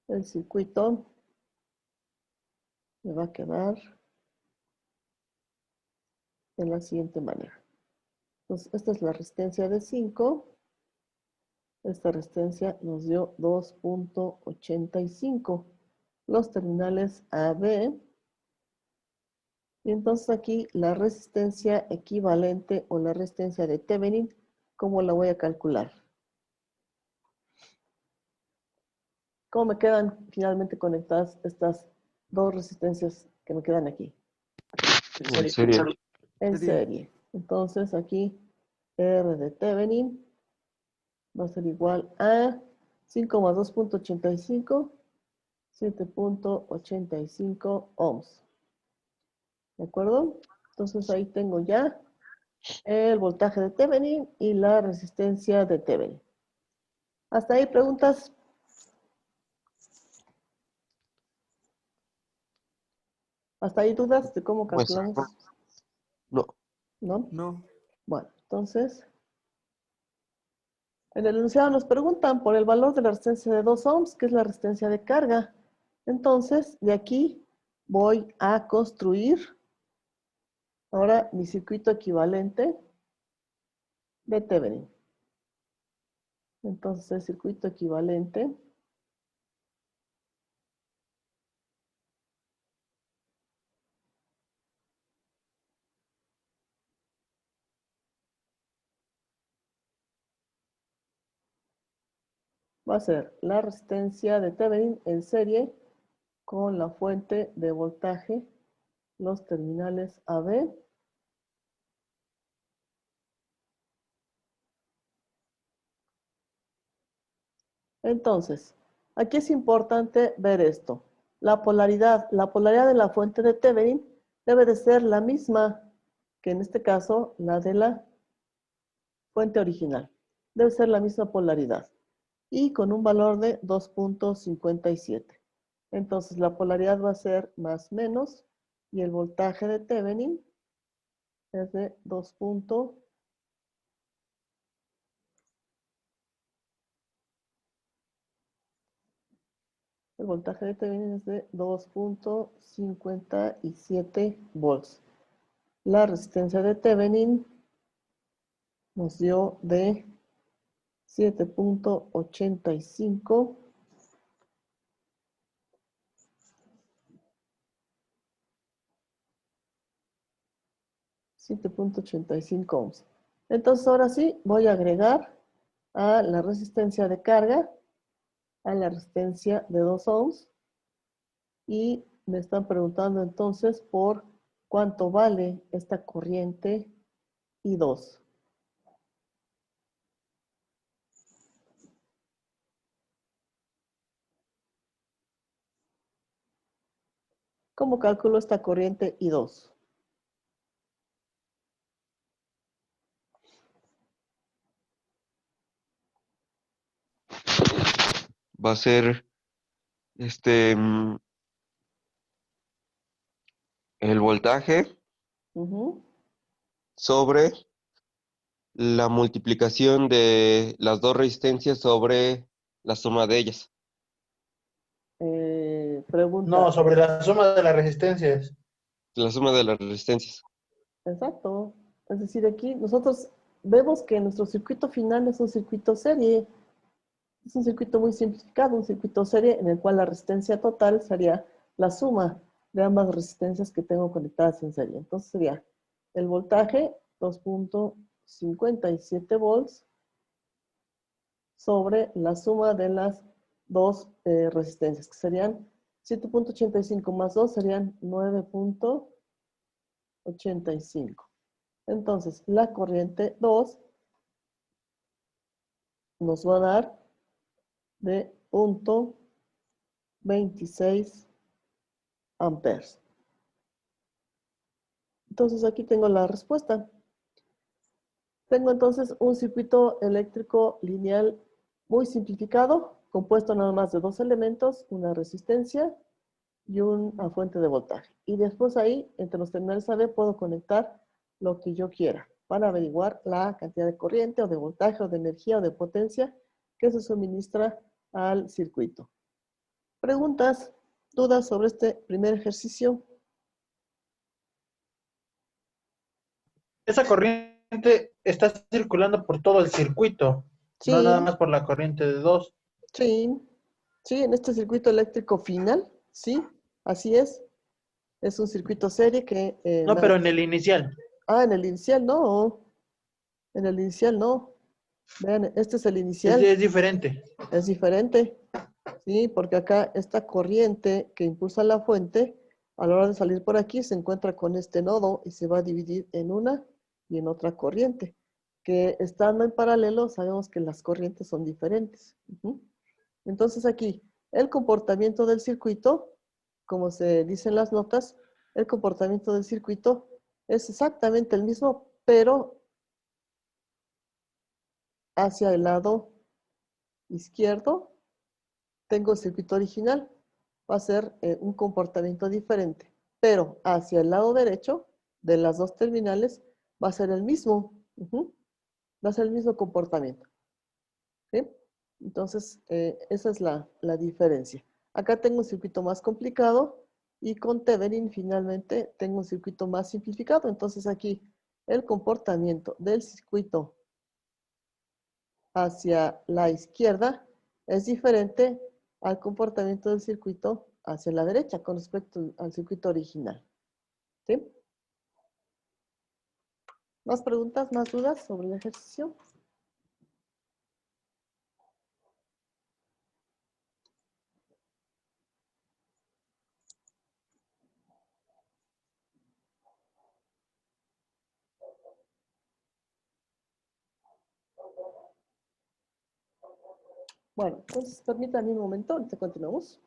[SPEAKER 1] el circuito me va a quedar de la siguiente manera. Entonces, esta es la resistencia de 5. Esta resistencia nos dio 2.85. Los terminales AB. Y entonces aquí la resistencia equivalente o la resistencia de Thevenin, ¿cómo la voy a calcular? ¿Cómo me quedan finalmente conectadas estas dos resistencias que me quedan aquí?
[SPEAKER 7] En serie.
[SPEAKER 1] En
[SPEAKER 4] Serie.
[SPEAKER 1] serie. Entonces aquí R de Thevenin va a ser igual a 5 más 2.85, 7.85 ohms. ¿De acuerdo? Entonces ahí tengo ya el voltaje de Thevenin y la resistencia de Thevenin. ¿Hasta ahí preguntas? ¿Hasta ahí dudas de cómo
[SPEAKER 7] Pues,
[SPEAKER 1] calculamos?
[SPEAKER 7] no.
[SPEAKER 1] ¿No?
[SPEAKER 4] No.
[SPEAKER 1] Bueno, entonces, en el enunciado nos preguntan por el valor de la resistencia de 2 ohms, que es la resistencia de carga. Entonces, de aquí voy a construir ahora mi circuito equivalente de Thevenin. Entonces, el circuito equivalente va a ser la resistencia de Thevenin en serie con la fuente de voltaje, los terminales AB. Entonces, aquí es importante ver esto. La polaridad de la fuente de Thevenin debe de ser la misma que en este caso la de la fuente original. Debe ser la misma polaridad y con un valor de 2.57. Entonces la polaridad va a ser más menos y el voltaje de Thevenin es de 2. El voltaje de Thevenin es de 2.57 volts. La resistencia de Thevenin nos dio de 7.85 ohms. Entonces ahora sí voy a agregar a la resistencia de carga, a la resistencia de 2 ohms y me están preguntando entonces por cuánto vale esta corriente I2. ¿Cómo calculo esta corriente I2?
[SPEAKER 7] Va a ser el voltaje
[SPEAKER 1] Ujú.
[SPEAKER 7] sobre la multiplicación de las dos resistencias sobre la suma de ellas.
[SPEAKER 1] Pregunta.
[SPEAKER 6] No, sobre la suma de las resistencias.
[SPEAKER 7] La suma de las resistencias.
[SPEAKER 1] Exacto. Es decir, aquí nosotros vemos que nuestro circuito final es un circuito serie. Es un circuito muy simplificado, un circuito serie en el cual la resistencia total sería la suma de ambas resistencias que tengo conectadas en serie. Entonces sería el voltaje 2.57 volts sobre la suma de las dos resistencias, que serían 7.85 más 2 serían 9.85. Entonces, la corriente 2 nos va a dar de 0.26 amperes. Entonces, aquí tengo la respuesta. Tengo entonces un circuito eléctrico lineal muy simplificado, compuesto nada más de dos elementos, una resistencia y una fuente de voltaje. Y después ahí, entre los terminales AB, puedo conectar lo que yo quiera para averiguar la cantidad de corriente o de voltaje o de energía o de potencia que se suministra al circuito. ¿Preguntas, dudas sobre este primer ejercicio?
[SPEAKER 6] Esa corriente está circulando por todo el circuito, no nada
[SPEAKER 1] Sí,
[SPEAKER 6] más por la corriente de 2.
[SPEAKER 1] sí, sí, en este circuito eléctrico final, sí, así es. Es un circuito serie que...
[SPEAKER 6] No, pero en el inicial.
[SPEAKER 1] en el inicial no. En el inicial no. Vean, este es el inicial.
[SPEAKER 6] Es diferente.
[SPEAKER 1] Es diferente, ¿sí? Porque acá esta corriente que impulsa la fuente, a la hora de salir por aquí, se encuentra con este nodo y se va a dividir en una y en otra corriente. Que estando en paralelo, sabemos que las corrientes son diferentes. Ujú. Entonces aquí, el comportamiento del circuito, como se dice en las notas, el comportamiento del circuito es exactamente el mismo, pero hacia el lado izquierdo, tengo el circuito original. Va a ser un comportamiento diferente, pero hacia el lado derecho de las dos terminales va a ser el mismo. Va a ser el mismo comportamiento. ¿Sí? Entonces, esa es la diferencia. Acá tengo un circuito más complicado y con Thevenin finalmente tengo un circuito más simplificado. Entonces aquí el comportamiento del circuito hacia la izquierda es diferente al comportamiento del circuito hacia la derecha con respecto al circuito original. ¿Sí? ¿Más preguntas, más dudas sobre el ejercicio? Bueno, entonces permítanme un momento, ahorita continuamos.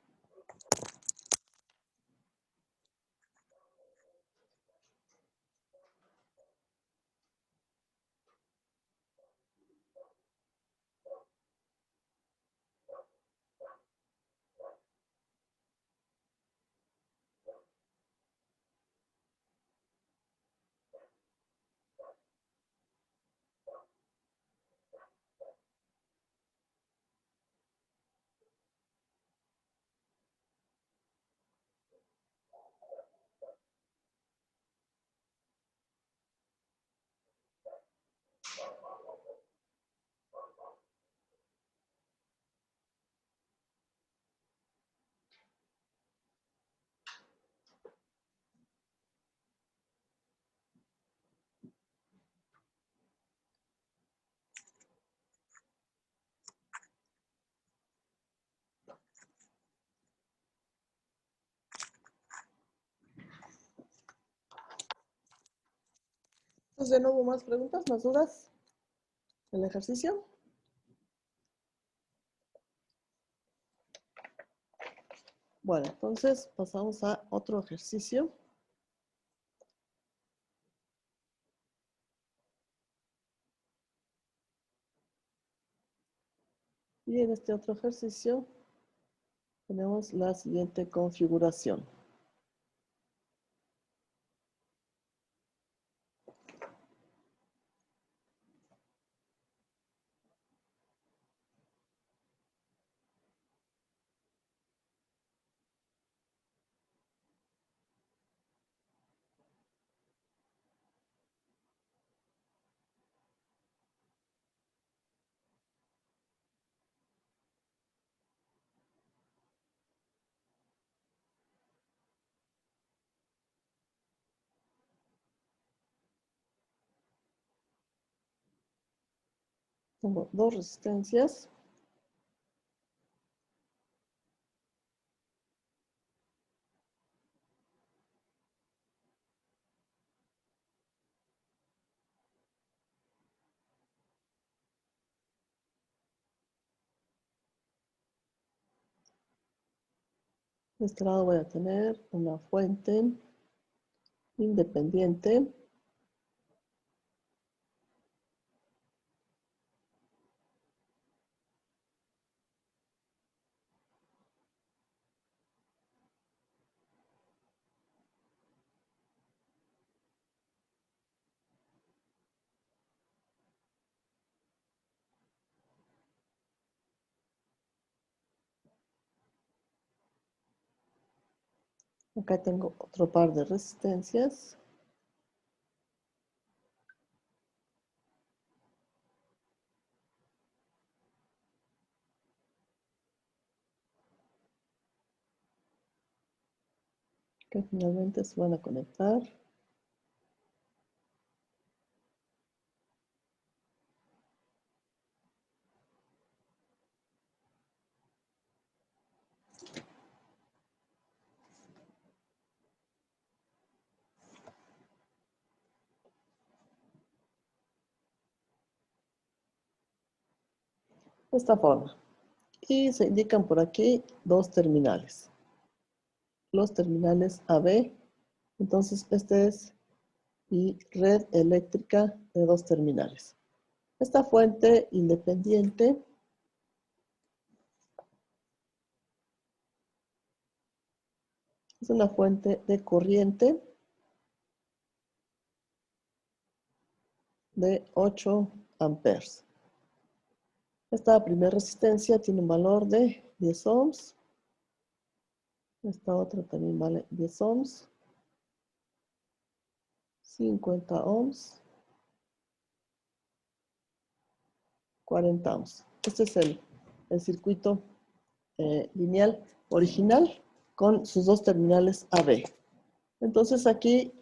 [SPEAKER 1] Entonces, de nuevo, más preguntas, más dudas del ejercicio. Bueno, entonces pasamos a otro ejercicio. Y en este otro ejercicio tenemos la siguiente configuración. Tengo dos resistencias. De este lado voy a tener una fuente independiente. Acá tengo otro par de resistencias. Que finalmente se van a conectar. De esta forma. Y se indican por aquí dos terminales. Los terminales AB. Entonces, este es mi red eléctrica de dos terminales. Esta fuente independiente Es una fuente de corriente de 8 amperes. Esta primera resistencia tiene un valor de 10 ohms. Esta otra también vale 10 ohms. 50 ohms. 40 ohms. Este es el circuito lineal original con sus dos terminales AB. Entonces aquí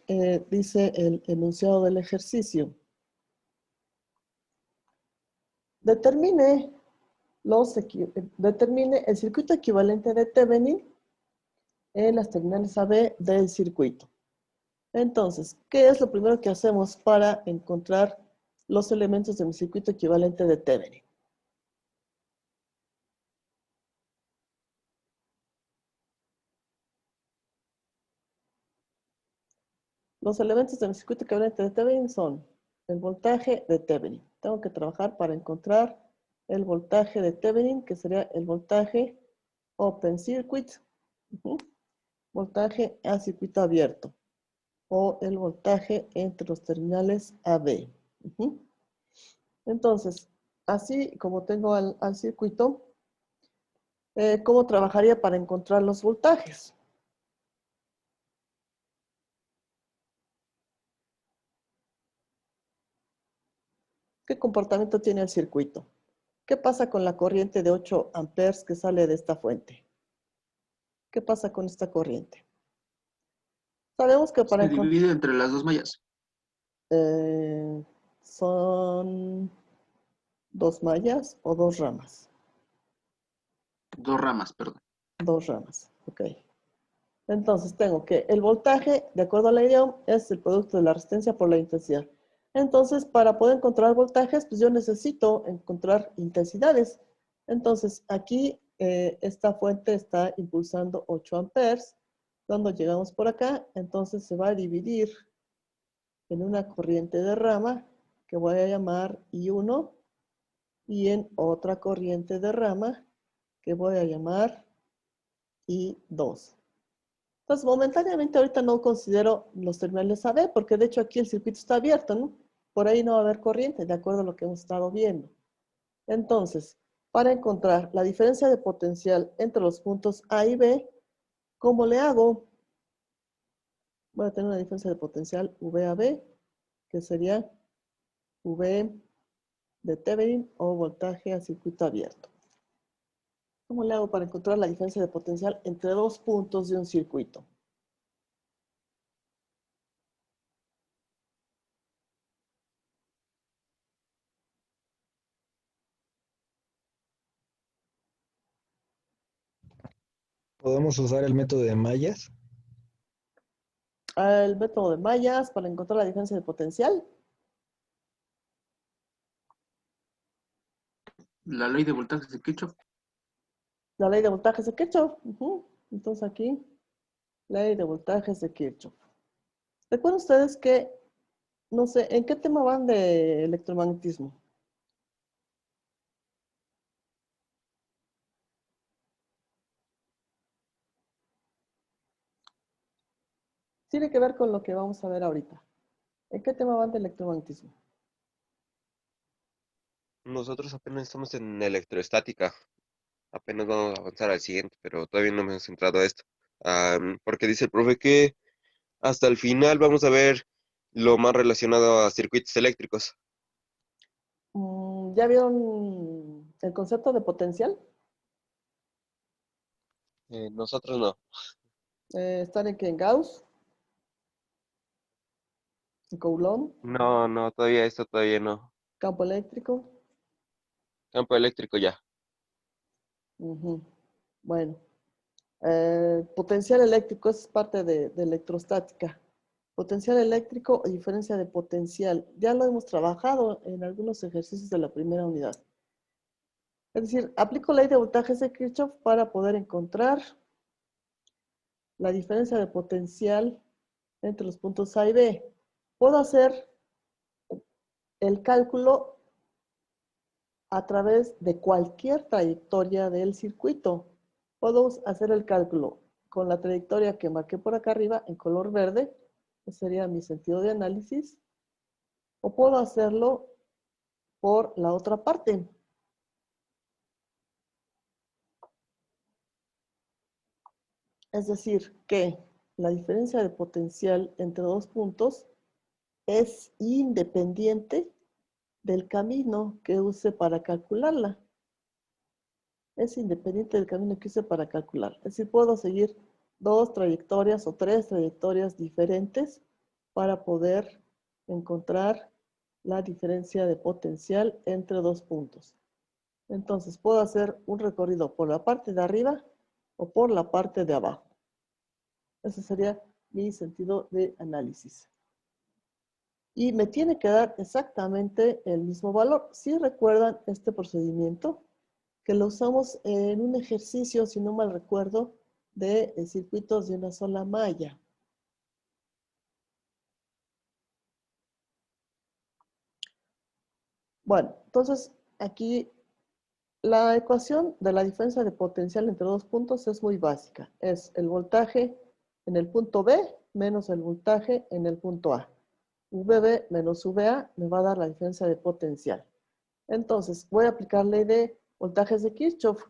[SPEAKER 1] dice el enunciado del ejercicio. Determine el circuito equivalente de Thevenin en las terminales AB del circuito. Entonces, ¿qué es lo primero que hacemos para encontrar los elementos de mi circuito equivalente de Thevenin? Los elementos de mi circuito equivalente de Thevenin son el voltaje de Thevenin. Tengo que trabajar para encontrar el voltaje de Thevenin, que sería el voltaje open circuit, voltaje a circuito abierto, o el voltaje entre los terminales AB. Entonces, así como tengo al circuito, ¿cómo trabajaría para encontrar los voltajes? ¿Qué comportamiento tiene el circuito? ¿Qué pasa con la corriente de 8 amperes que sale de esta fuente? ¿Qué pasa con esta corriente? Sabemos que para
[SPEAKER 3] Se divide entre las dos mallas.
[SPEAKER 1] son 2 mallas o 2 ramas.
[SPEAKER 3] 2 ramas, perdón.
[SPEAKER 1] 2 ramas, ok. Entonces tengo que el voltaje, de acuerdo a la ley de Ohm, es el producto de la resistencia por la intensidad. Entonces, para poder encontrar voltajes, pues yo necesito encontrar intensidades. Entonces, aquí esta fuente está impulsando 8 amperes. Cuando llegamos por acá, entonces se va a dividir en una corriente de rama que voy a llamar I1 y en otra corriente de rama que voy a llamar I2. Entonces, momentáneamente ahorita no considero los terminales AB, porque de hecho aquí el circuito está abierto, ¿no? Por ahí no va a haber corriente, de acuerdo a lo que hemos estado viendo. Entonces, para encontrar la diferencia de potencial entre los puntos A y B, ¿cómo le hago? Voy a tener una diferencia de potencial VAB, que sería V de Thevenin o voltaje a circuito abierto. ¿Cómo le hago para encontrar la diferencia de potencial entre dos puntos de un circuito?
[SPEAKER 8] ¿Podemos usar el método de mallas?
[SPEAKER 1] El método de mallas para encontrar la diferencia de potencial.
[SPEAKER 3] La ley de voltajes de Kirchhoff.
[SPEAKER 1] La ley de voltajes de Kirchhoff. Entonces aquí, ley de voltajes de Kirchhoff. Recuerden ustedes que, no sé, ¿en qué tema van de electromagnetismo? Tiene que ver con lo que vamos a ver ahorita. ¿En qué tema van de electromagnetismo?
[SPEAKER 7] Nosotros apenas estamos en electroestática. Apenas vamos a avanzar al siguiente, pero todavía no me hemos centrado a esto. Porque dice el profe que hasta el final vamos a ver lo más relacionado a circuitos eléctricos.
[SPEAKER 1] ¿Ya vieron el concepto de potencial?
[SPEAKER 7] Nosotros no.
[SPEAKER 1] ¿Están en Gauss? ¿En Coulomb?
[SPEAKER 7] No, todavía esto todavía no.
[SPEAKER 1] ¿Campo eléctrico?
[SPEAKER 7] Campo eléctrico ya.
[SPEAKER 1] Bueno, potencial eléctrico es parte de electrostática. Potencial eléctrico o diferencia de potencial. Ya lo hemos trabajado en algunos ejercicios de la primera unidad. Es decir, aplico ley de voltajes de Kirchhoff para poder encontrar la diferencia de potencial entre los puntos A y B. Puedo hacer el cálculo a través de cualquier trayectoria del circuito. Puedo hacer el cálculo con la trayectoria que marqué por acá arriba en color verde, que sería mi sentido de análisis, o puedo hacerlo por la otra parte. Es decir, que la diferencia de potencial entre dos puntos es independiente del camino que use para calcularla. Es independiente del camino que use para calcular. Es decir, puedo seguir dos trayectorias o tres trayectorias diferentes para poder encontrar la diferencia de potencial entre dos puntos. Entonces, puedo hacer un recorrido por la parte de arriba o por la parte de abajo. Ese sería mi sentido de análisis. Y me tiene que dar exactamente el mismo valor. Si recuerdan este procedimiento, que lo usamos en un ejercicio, si no mal recuerdo, de circuitos de una sola malla. Bueno, entonces aquí la ecuación de la diferencia de potencial entre dos puntos es muy básica. Es el voltaje en el punto B menos el voltaje en el punto A. VB menos VA me va a dar la diferencia de potencial. Entonces, voy a aplicar ley de voltajes de Kirchhoff.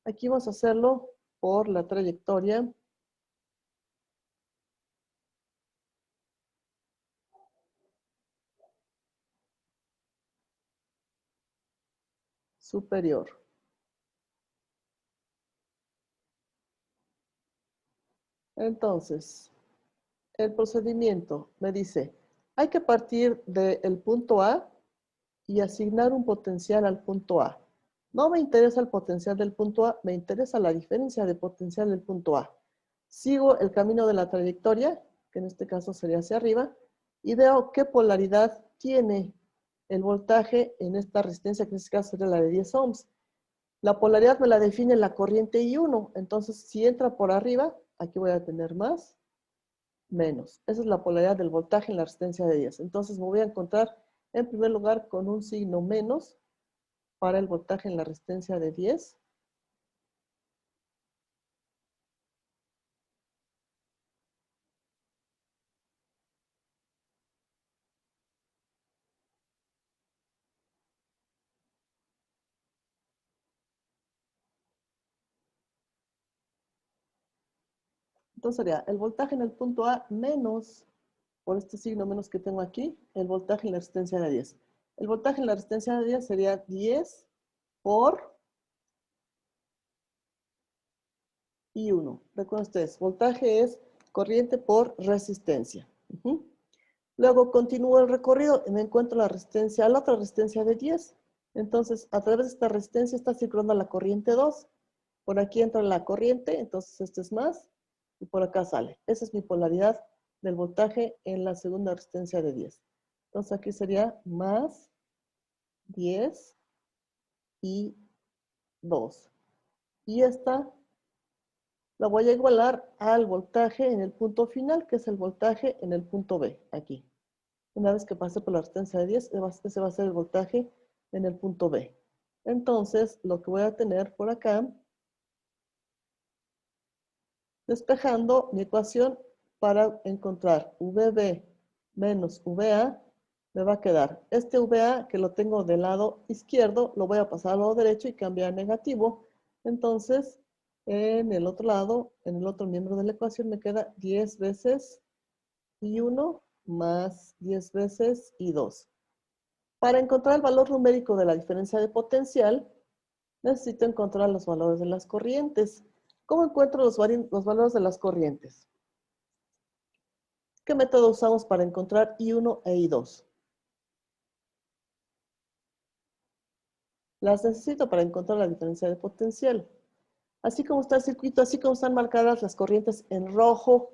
[SPEAKER 1] Aquí vamos a hacerlo por la trayectoria superior. Entonces, el procedimiento me dice, hay que partir del punto A y asignar un potencial al punto A. No me interesa el potencial del punto A, me interesa la diferencia de potencial del punto A. Sigo el camino de la trayectoria, que en este caso sería hacia arriba, y veo qué polaridad tiene el voltaje en esta resistencia, que en este caso sería la de 10 ohms. La polaridad me la define la corriente I1, entonces si entra por arriba, aquí voy a tener más, menos. Esa es la polaridad del voltaje en la resistencia de 10. Entonces me voy a encontrar en primer lugar con un signo menos para el voltaje en la resistencia de 10. Entonces sería el voltaje en el punto A menos, por este signo menos que tengo aquí, el voltaje en la resistencia de 10. El voltaje en la resistencia de 10 sería 10 por I1. Recuerden ustedes, voltaje es corriente por resistencia. Luego continúo el recorrido y me encuentro la resistencia, la otra resistencia de 10. Entonces, a través de esta resistencia está circulando la corriente 2. Por aquí entra la corriente, entonces este es más, y por acá sale. Esa es mi polaridad del voltaje en la segunda resistencia de 10. Entonces aquí sería más 10 y 2. Y esta la voy a igualar al voltaje en el punto final, que es el voltaje en el punto B, aquí. Una vez que pase por la resistencia de 10, ese va a ser el voltaje en el punto B. Entonces, lo que voy a tener por acá, despejando mi ecuación para encontrar VB menos VA, me va a quedar este VA que lo tengo del lado izquierdo, lo voy a pasar al lado derecho y cambiar a negativo. Entonces, en el otro lado, en el otro miembro de la ecuación, me queda 10 veces I1 más 10 veces I2. Para encontrar el valor numérico de la diferencia de potencial, necesito encontrar los valores de las corrientes. ¿Cómo encuentro los valores de las corrientes? ¿Qué método usamos para encontrar I1 e I2? Las necesito para encontrar la diferencia de potencial. Así como está el circuito, así como están marcadas las corrientes en rojo,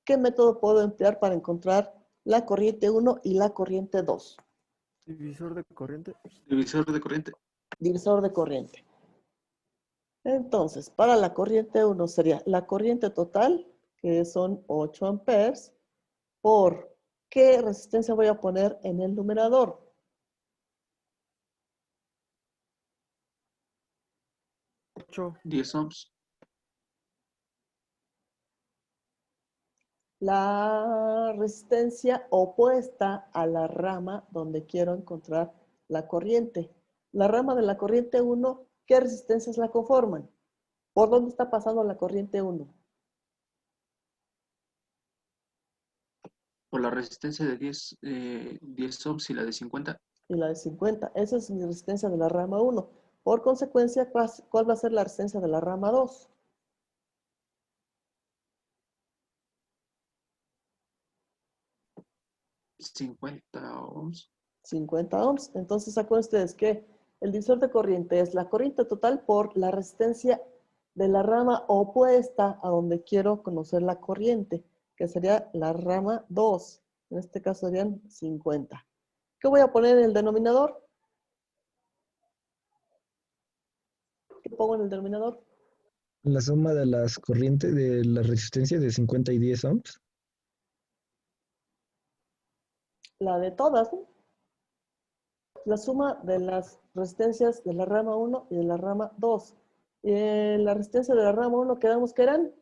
[SPEAKER 1] ¿qué método puedo emplear para encontrar la corriente 1 y la corriente 2?
[SPEAKER 4] Divisor de corriente.
[SPEAKER 3] Divisor de corriente.
[SPEAKER 1] Divisor de corriente. Entonces, para la corriente 1 sería la corriente total, que son 8 amperes, por ¿qué resistencia voy a poner en el numerador?
[SPEAKER 4] 8.
[SPEAKER 3] 10 ohms.
[SPEAKER 1] la resistencia opuesta a la rama donde quiero encontrar la corriente. La rama de la corriente 1, ¿qué resistencias la conforman? ¿Por dónde está pasando la corriente 1?
[SPEAKER 3] Por la resistencia de 10 ohms y la de 50.
[SPEAKER 1] Y la de 50. Esa es mi resistencia de la rama 1. Por consecuencia, ¿cuál va a ser la resistencia de la rama 2?
[SPEAKER 3] 50 ohms.
[SPEAKER 1] 50 ohms. Entonces, acuérdense ustedes que el divisor de corriente es la corriente total por la resistencia de la rama opuesta a donde quiero conocer la corriente, que sería la rama 2. En este caso serían 50. ¿Qué voy a poner en el denominador? ¿Qué pongo en el denominador?
[SPEAKER 8] La suma de las corrientes de la resistencia de 50 y 10 ohms.
[SPEAKER 1] La de todas, ¿no? La suma de las resistencias de la rama 1 y de la rama 2. La resistencia de la rama 1 quedamos que eran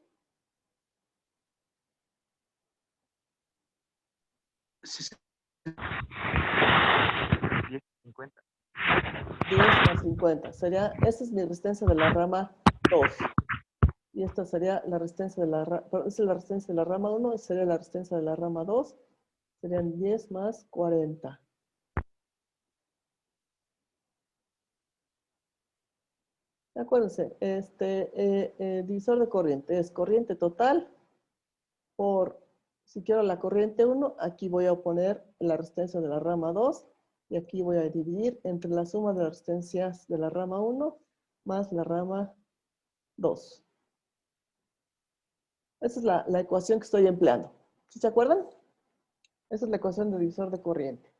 [SPEAKER 5] 50.
[SPEAKER 1] 10 más 50. Esa es mi resistencia de la rama 2. Y esta sería la resistencia de la, esa es la resistencia de la rama 1, esta sería la resistencia de la rama 2. Serían 10 más 40. Acuérdense, divisor de corriente es corriente total por, si quiero la corriente 1, aquí voy a poner la resistencia de la rama 2 y aquí voy a dividir entre la suma de las resistencias de la rama 1 más la rama 2. Esa es la ecuación que estoy empleando. ¿Sí se acuerdan? Esa es la ecuación del divisor de corriente.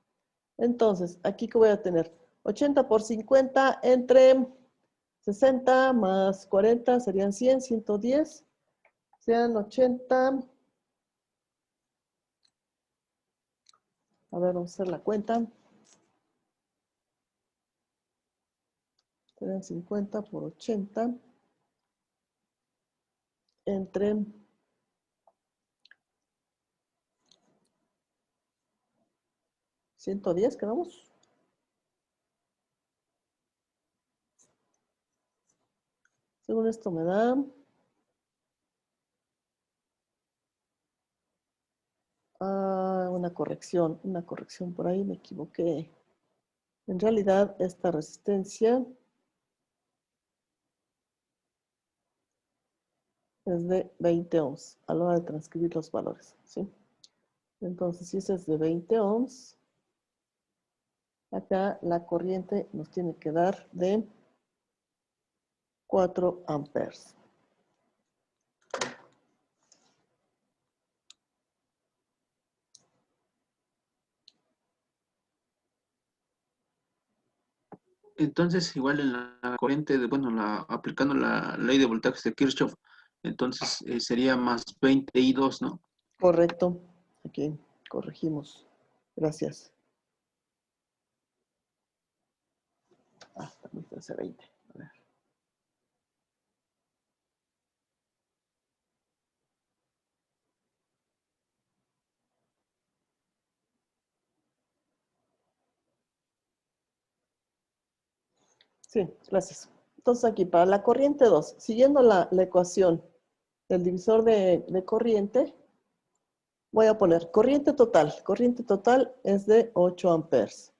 [SPEAKER 1] Entonces, aquí que voy a tener 80 por 50 entre 60 más 40 serían 100, 110, sean 80. A ver, vamos a hacer la cuenta. Serían 50 por 80 entre 110, ¿quedamos? Según esto me da una corrección por ahí, me equivoqué. En realidad, esta resistencia es de 20 ohms a la hora de transcribir los valores, ¿sí? Entonces, si ese es de 20 ohms, acá la corriente nos tiene que dar de 4 amperes.
[SPEAKER 3] Entonces, igual en la corriente, aplicando la ley de voltajes de Kirchhoff, entonces sería más 20 y 2, ¿no?
[SPEAKER 1] Correcto. Aquí corregimos. Gracias. También hace 20. A ver. Sí, gracias. Entonces aquí, para la corriente 2, siguiendo la ecuación del divisor de corriente, voy a poner corriente total. Corriente total es de 8 amperes.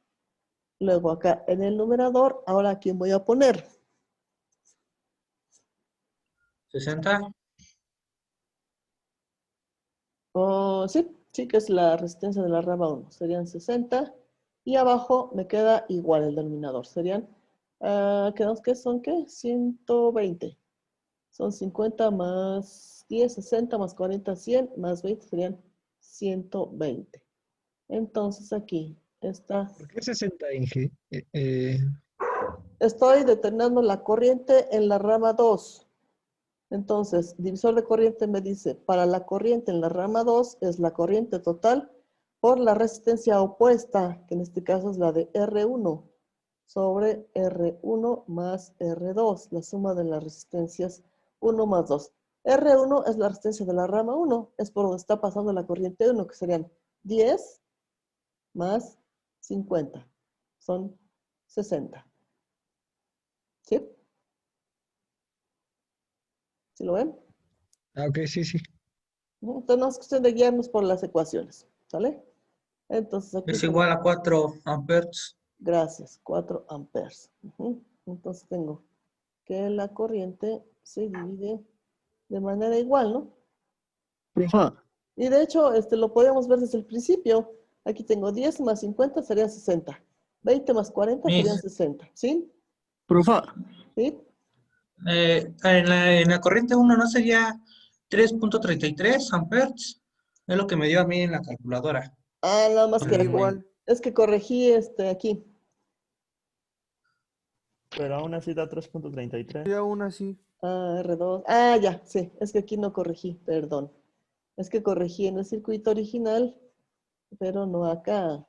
[SPEAKER 1] Luego acá en el numerador, ahora aquí voy a poner
[SPEAKER 6] 60.
[SPEAKER 1] Sí, que es la resistencia de la rama 1. Serían 60. Y abajo me queda igual el denominador. Serían, ¿qué son qué? 120. Son 50 más 10, 60 más 40, 100 más 20 serían 120. Entonces aquí está.
[SPEAKER 8] ¿Por qué 60, Inge?
[SPEAKER 1] Estoy determinando la corriente en la rama 2. Entonces, divisor de corriente me dice, para la corriente en la rama 2 es la corriente total por la resistencia opuesta, que en este caso es la de R1, sobre R1 más R2, la suma de las resistencias 1 más 2. R1 es la resistencia de la rama 1, es por donde está pasando la corriente 1, que serían 10 más 50, son 60. ¿Sí? ¿Sí lo ven?
[SPEAKER 8] Ah, ok, sí, sí.
[SPEAKER 1] Entonces no es cuestión de guiarnos por las ecuaciones, ¿sale? Entonces aquí
[SPEAKER 9] Es igual a 4 amperes.
[SPEAKER 1] gracias, 4 amperes. Entonces tengo que la corriente se divide de manera igual, ¿no? Y de hecho, lo podemos ver desde el principio. Aquí tengo 10 más 50 serían 60. 20 más 40 serían
[SPEAKER 9] Miss,
[SPEAKER 1] 60. ¿Sí?
[SPEAKER 10] Profa,
[SPEAKER 1] ¿Sí?
[SPEAKER 9] en la corriente 1 no sería 3.33 amperes. Es lo que me dio a mí en la calculadora.
[SPEAKER 1] Ah, nada más
[SPEAKER 2] A
[SPEAKER 1] que
[SPEAKER 2] mí
[SPEAKER 9] Arriba.
[SPEAKER 2] igual.
[SPEAKER 1] es que corregí aquí.
[SPEAKER 4] Pero aún así da 3.33.
[SPEAKER 2] Y aún así.
[SPEAKER 1] Ah, R2. Ah, ya, sí. Es que aquí no corregí, perdón. Es que corregí en el circuito original, pero no acá.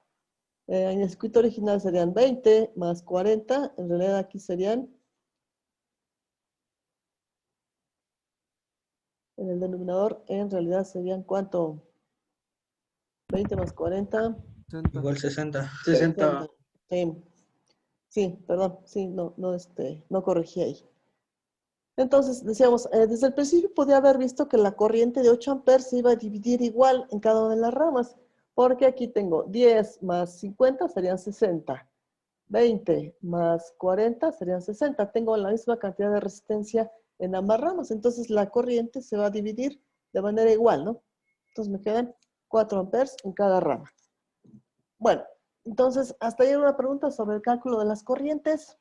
[SPEAKER 1] En el circuito original serían 20 más 40. En realidad aquí serían, en el denominador, en realidad serían ¿cuánto? 20 más 40.
[SPEAKER 2] 60.
[SPEAKER 9] Igual 60.
[SPEAKER 6] 60.
[SPEAKER 1] Sí, sí, perdón. Sí, no corregí ahí. Entonces, decíamos, desde el principio podía haber visto que la corriente de 8 amperes se iba a dividir igual en cada una de las ramas, porque aquí tengo 10 más 50 serían 60, 20 más 40 serían 60. Tengo la misma cantidad de resistencia en ambas ramas, entonces la corriente se va a dividir de manera igual, ¿no? Entonces me quedan 4 amperes en cada rama. Bueno, entonces, hasta ahí una pregunta sobre el cálculo de las corrientes.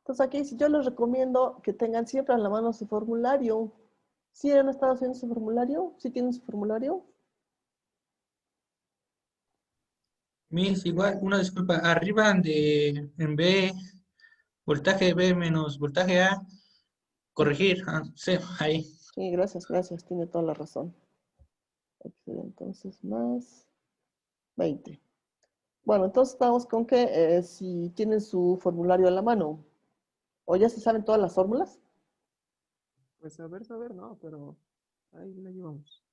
[SPEAKER 1] Entonces aquí yo les recomiendo que tengan siempre a la mano su formulario. ¿Sí han estado haciendo su formulario? ¿Sí tienen su formulario?
[SPEAKER 9] Miss, igual, una disculpa. Arriba en B, voltaje B menos voltaje A, corregir. Sí, ahí.
[SPEAKER 1] Sí, gracias, gracias. Tiene toda la razón. Aquí sería entonces más 20. Bueno, entonces estamos con que si tienen su formulario a la mano, o ya se saben todas las fórmulas.
[SPEAKER 2] Pues saber, no, pero ahí la llevamos.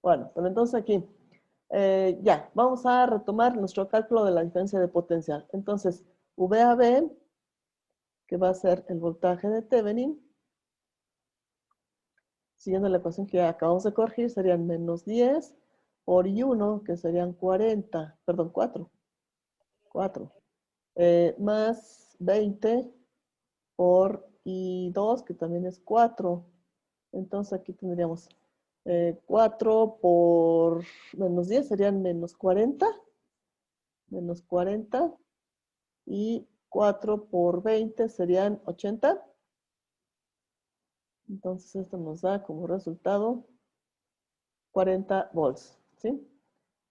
[SPEAKER 1] Bueno, pero entonces aquí, ya, vamos a retomar nuestro cálculo de la diferencia de potencial. Entonces, VAB, que va a ser el voltaje de Thevenin, siguiendo la ecuación que acabamos de corregir, serían menos 10 por I1, que serían 40, perdón, 4, más 20 por I2, que también es 4. Entonces aquí tendríamos 4 por menos 10 serían menos 40, y 4 por 20 serían 80. Entonces esto nos da como resultado 40 volts, ¿sí?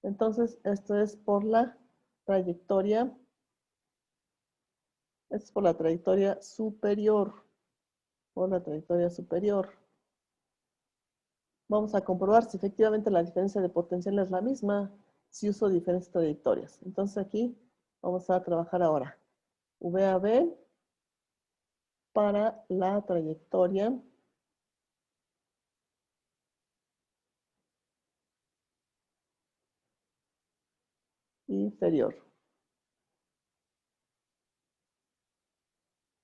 [SPEAKER 1] Entonces esto es por la trayectoria, superior, Vamos a comprobar si efectivamente la diferencia de potencial es la misma si uso diferentes trayectorias. Entonces aquí vamos a trabajar ahora VAB para la trayectoria inferior.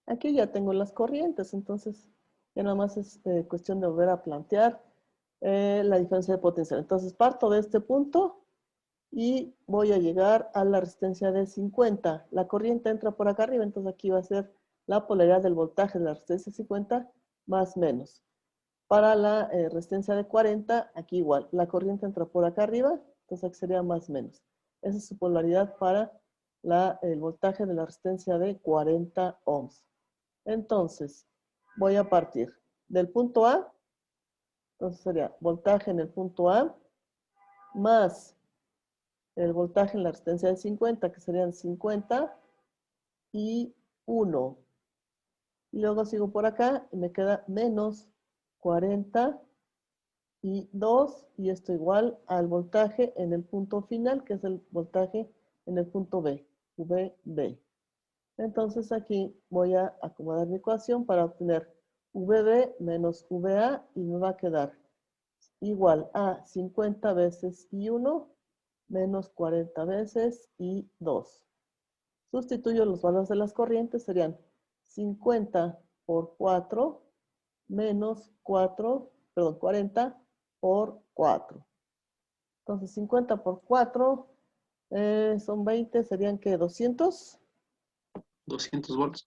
[SPEAKER 1] Aquí ya tengo las corrientes, entonces ya nada más es cuestión de volver a plantear la diferencia de potencial. Entonces parto de este punto y voy a llegar a la resistencia de 50. La corriente entra por acá arriba, entonces aquí va a ser la polaridad del voltaje de la resistencia de 50 más menos. Para la resistencia de 40, aquí igual, la corriente entra por acá arriba, entonces aquí sería más menos. Esa es su polaridad para el voltaje de la resistencia de 40 ohms. Entonces, voy a partir del punto A, entonces sería voltaje en el punto A, más el voltaje en la resistencia de 50, que serían 50 y 1. Y luego sigo por acá y me queda menos 40 y 2, y esto igual al voltaje en el punto final, que es el voltaje en el punto B. VB. Entonces aquí voy a acomodar mi ecuación para obtener VB menos VA y me va a quedar igual a 50 veces I1 menos 40 veces I2. Sustituyo los valores de las corrientes, serían 50 por 4 menos 40 por 4. Entonces 50 por 4 son 20, serían que 200.
[SPEAKER 3] 200 volts.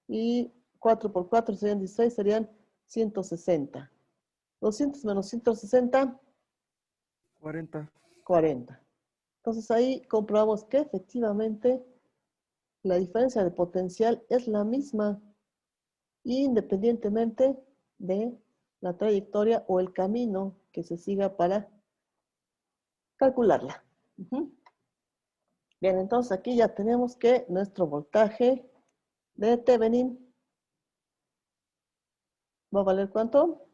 [SPEAKER 1] Y 4 por 4 serían 16, serían 160. 200 menos 160,
[SPEAKER 2] 40.
[SPEAKER 1] 40. Entonces ahí comprobamos que efectivamente la diferencia de potencial es la misma, independientemente de la trayectoria o el camino que se siga para calcularla. Bien, entonces aquí ya tenemos que nuestro voltaje de Thevenin va a valer ¿cuánto?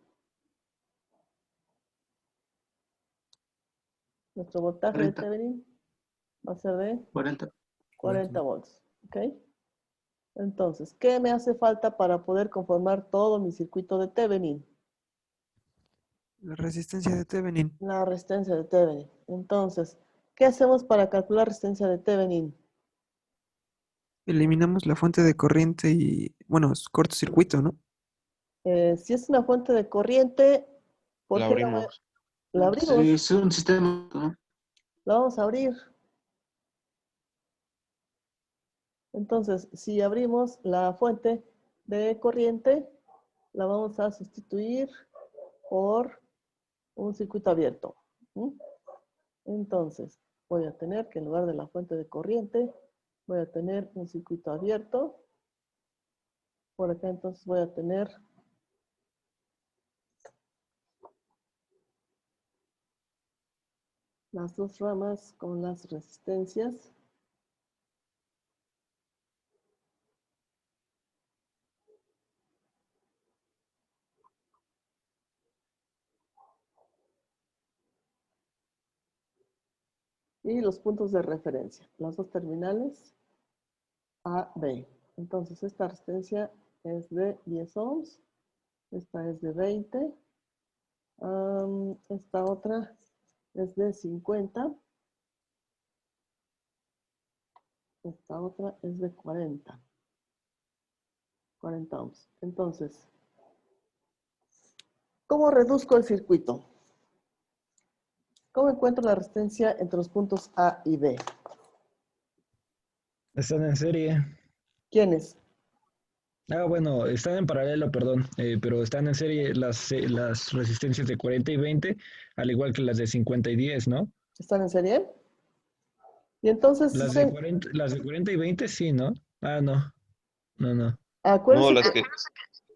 [SPEAKER 1] Nuestro voltaje
[SPEAKER 3] 40.
[SPEAKER 1] de Thevenin va a ser de 40 volts. ¿Ok? Entonces, ¿qué me hace falta para poder conformar todo mi circuito de Thevenin?
[SPEAKER 2] La resistencia de Thevenin.
[SPEAKER 1] La resistencia de Thevenin. Entonces, ¿qué hacemos para calcular resistencia de Thevenin?
[SPEAKER 2] Eliminamos la fuente de corriente y, bueno, es cortocircuito, ¿no?
[SPEAKER 1] Si es una fuente de corriente, ¿por
[SPEAKER 7] La
[SPEAKER 1] qué
[SPEAKER 7] abrimos.
[SPEAKER 1] la abrimos?
[SPEAKER 3] Sí, es un sistema, ¿no?
[SPEAKER 1] La vamos a abrir. Entonces, si abrimos la fuente de corriente, la vamos a sustituir por un circuito abierto. Entonces, voy a tener que en lugar de la fuente de corriente, voy a tener un circuito abierto. Por acá entonces voy a tener las dos ramas con las resistencias. Y los puntos de referencia, las dos terminales A, B. Entonces esta resistencia es de 10 ohms, esta es de 20, esta otra es de 50, esta otra es de 40 ohms. Entonces, ¿cómo reduzco el circuito? ¿Cómo encuentro la resistencia entre los puntos A y B?
[SPEAKER 8] Están en serie.
[SPEAKER 1] ¿Quiénes?
[SPEAKER 8] Ah, bueno, están en paralelo, perdón, pero están en serie las resistencias de 40 y 20, al igual que las de 50 y 10, ¿no?
[SPEAKER 1] ¿Están en serie? Y entonces,
[SPEAKER 8] Las de 40 y 20 sí, ¿no? Ah, no, no.
[SPEAKER 7] No,
[SPEAKER 1] acuérdense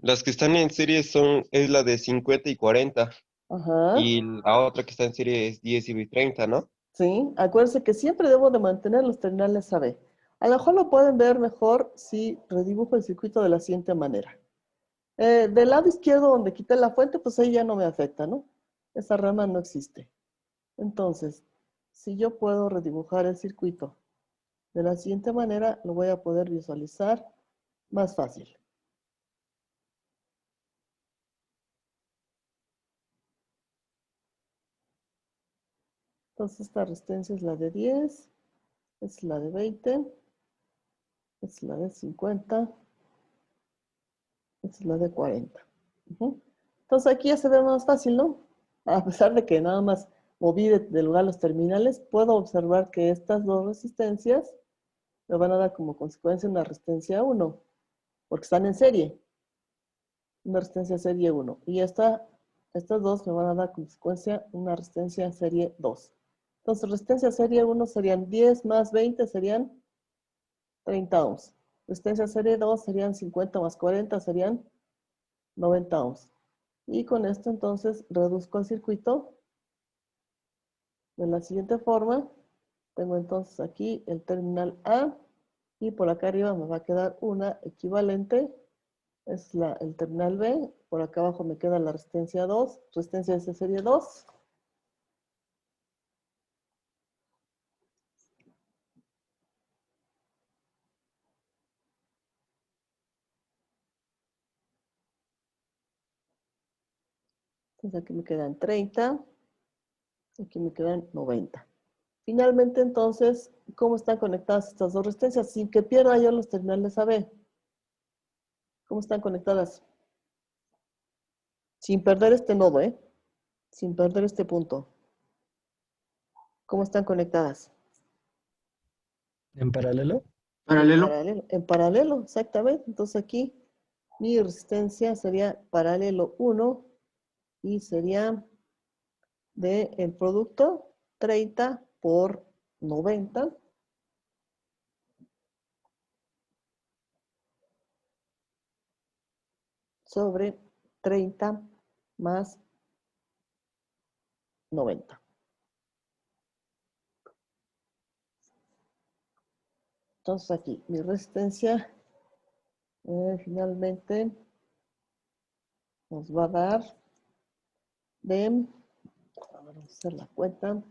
[SPEAKER 7] las que están en serie es la de 50 y 40.
[SPEAKER 1] Ajá.
[SPEAKER 7] Y la otra que está en serie es 10 y 30, ¿no?
[SPEAKER 1] Sí, acuérdense que siempre debo de mantener los terminales AB. A lo mejor lo pueden ver mejor si redibujo el circuito de la siguiente manera. Del lado izquierdo donde quité la fuente, pues ahí ya no me afecta, ¿no? Esa rama no existe. Entonces, si yo puedo redibujar el circuito de la siguiente manera, lo voy a poder visualizar más fácil. Entonces, esta resistencia es la de 10, es la de 20, es la de 50, es la de 40. Entonces aquí ya se ve más fácil, ¿no? A pesar de que nada más moví de lugar los terminales, puedo observar que estas dos resistencias me van a dar como consecuencia una resistencia 1, porque están en serie. Una resistencia serie 1. Y estas dos me van a dar consecuencia una resistencia serie 2. Entonces, resistencia serie 1 serían 10 más 20, serían 30 ohms. Resistencia serie 2 serían 50 más 40, serían 90 ohms. Y con esto entonces reduzco el circuito de la siguiente forma. Tengo entonces aquí el terminal A y por acá arriba me va a quedar una equivalente. Es el terminal B. Por acá abajo me queda la resistencia 2, resistencia de serie 2. Entonces aquí me quedan 30, aquí me quedan 90. Finalmente, entonces, ¿cómo están conectadas estas dos resistencias? Sin que pierda yo los terminales AB. ¿Cómo están conectadas? Sin perder este nodo, ¿eh? Sin perder este punto. ¿Cómo están conectadas?
[SPEAKER 8] ¿En paralelo?
[SPEAKER 3] Paralelo.
[SPEAKER 1] En paralelo, exactamente. Entonces aquí mi resistencia sería paralelo 1 y sería de el producto 30 por 90 sobre 30 más 90. Entonces aquí mi resistencia finalmente nos va a dar de, vamos a hacer la cuenta,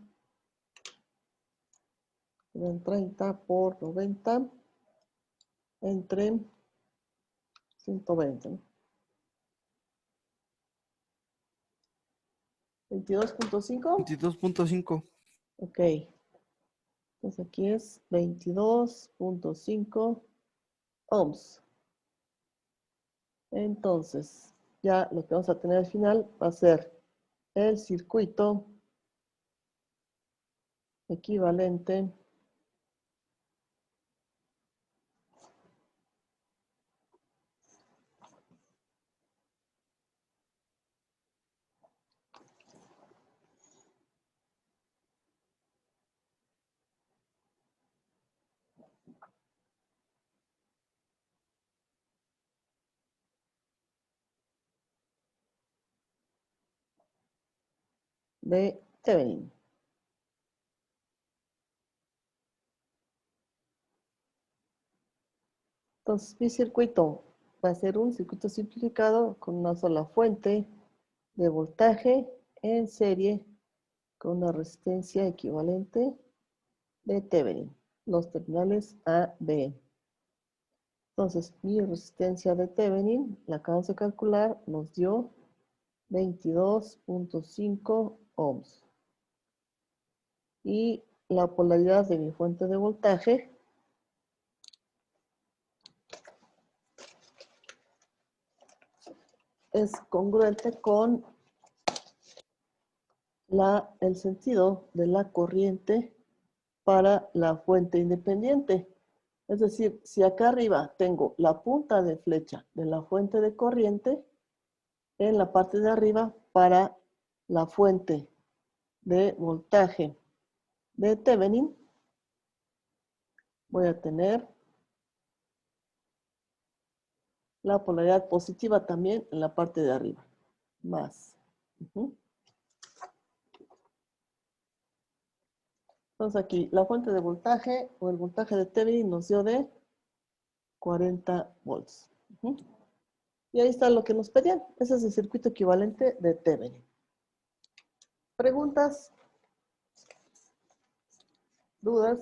[SPEAKER 1] de 30 por 90 entre 120, ¿no? 22.5.
[SPEAKER 10] 22.5.
[SPEAKER 1] Ok. Entonces aquí es 22.5 ohms. Entonces, ya lo que vamos a tener al final va a ser el circuito equivalente de Thevenin. Entonces, mi circuito va a ser un circuito simplificado con una sola fuente de voltaje en serie con una resistencia equivalente de Thevenin, los terminales A, B. Entonces, mi resistencia de Thevenin, la acabamos de calcular, nos dio 22.5 ohms. Y la polaridad de mi fuente de voltaje es congruente con el sentido de la corriente para la fuente independiente. Es decir, si acá arriba tengo la punta de flecha de la fuente de corriente, en la parte de arriba para la fuente de voltaje de Thevenin, voy a tener la polaridad positiva también en la parte de arriba. Más. Entonces aquí, la fuente de voltaje o el voltaje de Thevenin nos dio de 40 volts. Y ahí está lo que nos pedían. Ese es el circuito equivalente de Thevenin. ¿Preguntas? ¿Dudas?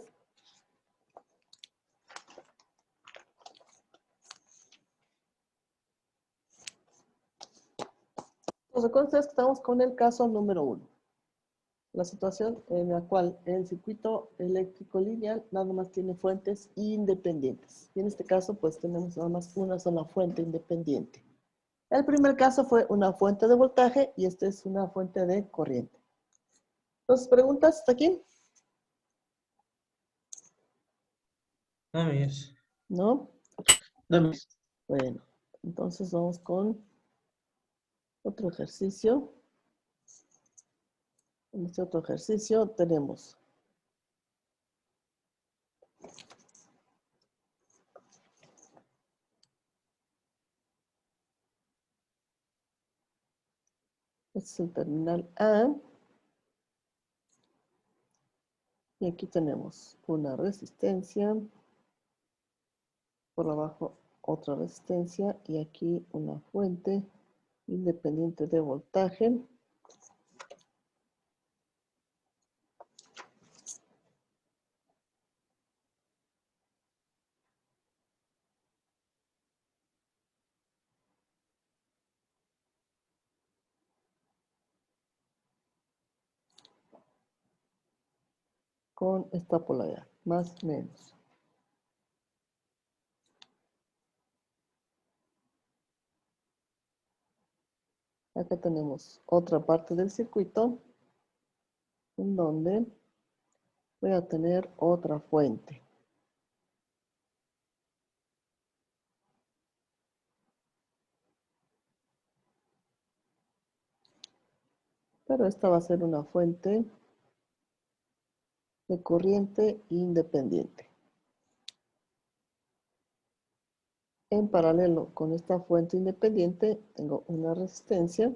[SPEAKER 1] Pues recuerden ustedes que estamos con el caso número 1. La situación en la cual el circuito eléctrico lineal nada más tiene fuentes independientes. Y en este caso, pues tenemos nada más una sola fuente independiente. El primer caso fue una fuente de voltaje y esta es una fuente de corriente. Entonces, ¿preguntas hasta aquí?
[SPEAKER 9] No, mis.
[SPEAKER 1] ¿No?
[SPEAKER 3] No, mis.
[SPEAKER 1] Bueno, entonces vamos con otro ejercicio. En este otro ejercicio tenemos este es el terminal A. Y aquí tenemos una resistencia. Por abajo otra resistencia. Y aquí una fuente independiente de voltaje. con esta polaridad, más menos. Acá tenemos otra parte del circuito en donde voy a tener otra fuente. Pero esta va a ser una fuente de corriente independiente. En paralelo con esta fuente independiente tengo una resistencia.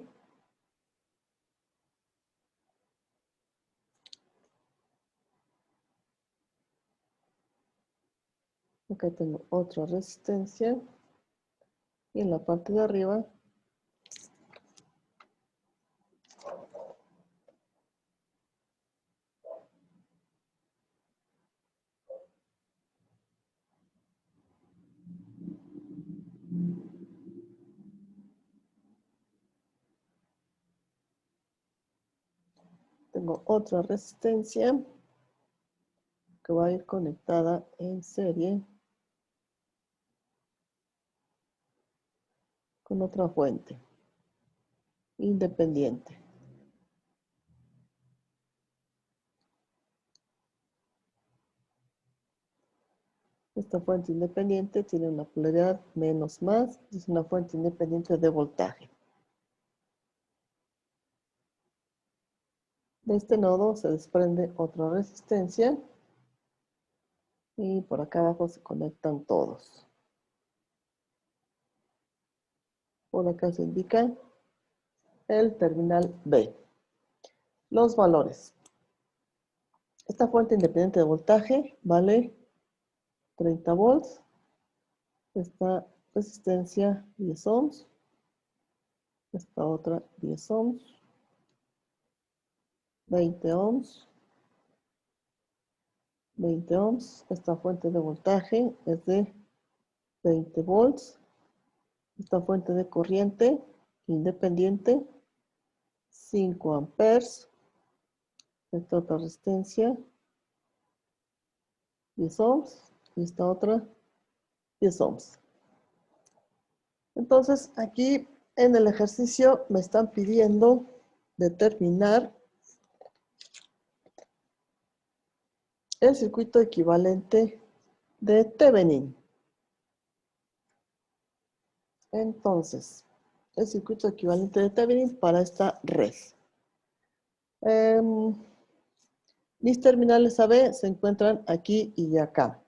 [SPEAKER 1] Acá tengo otra resistencia. Y en la parte de arriba tengo otra resistencia que va a ir conectada en serie con otra fuente independiente. Esta fuente independiente tiene una polaridad menos más, es una fuente independiente de voltaje. De este nodo se desprende otra resistencia y por acá abajo se conectan todos. Por acá se indica el terminal B. Los valores. Esta fuente independiente de voltaje vale 30 volts. Esta resistencia 10 ohms. Esta otra 10 ohms. 20 ohms. 20 ohms. Esta fuente de voltaje es de 20 volts. Esta fuente de corriente independiente 5 amperes. Esta otra resistencia 10 ohms y esta otra 10 ohms. Entonces aquí en el ejercicio me están pidiendo determinar el circuito equivalente de Thevenin. Entonces, el circuito equivalente de Thevenin para esta red. Mis terminales AB se encuentran aquí y acá.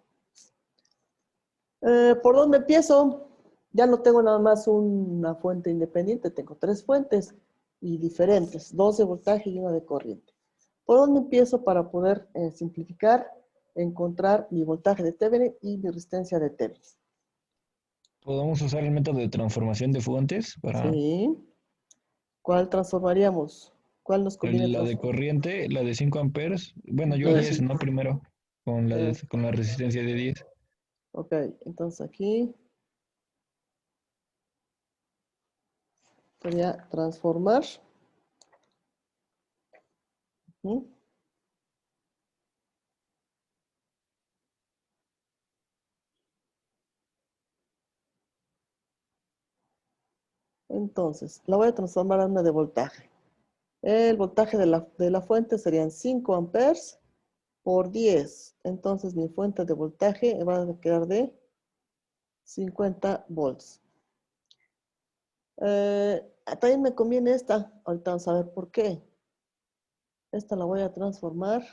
[SPEAKER 1] ¿Por dónde empiezo? Ya no tengo nada más una fuente independiente, tengo 3 fuentes y diferentes, 2 de voltaje y una de corriente. ¿Por dónde empiezo para poder simplificar, encontrar mi voltaje de Thevenin y mi resistencia de Thevenin?
[SPEAKER 8] ¿Podemos usar el método de transformación de fuentes para
[SPEAKER 1] Sí. ¿Cuál transformaríamos? ¿Cuál nos conviene
[SPEAKER 8] la de
[SPEAKER 1] transformar?
[SPEAKER 8] corriente, la de 5 amperes? Bueno, yo
[SPEAKER 1] La de
[SPEAKER 8] 10,
[SPEAKER 1] 5.
[SPEAKER 8] ¿no? Primero, con la resistencia de 10.
[SPEAKER 1] Ok, entonces aquí sería transformar. Ujú. Entonces, la voy a transformar a una de voltaje. El voltaje de la fuente serían 5 amperes por 10. Entonces, mi fuente de voltaje va a quedar de 50 volts. También me conviene esta. Ahorita vamos a ver por qué. Esta la voy a transformar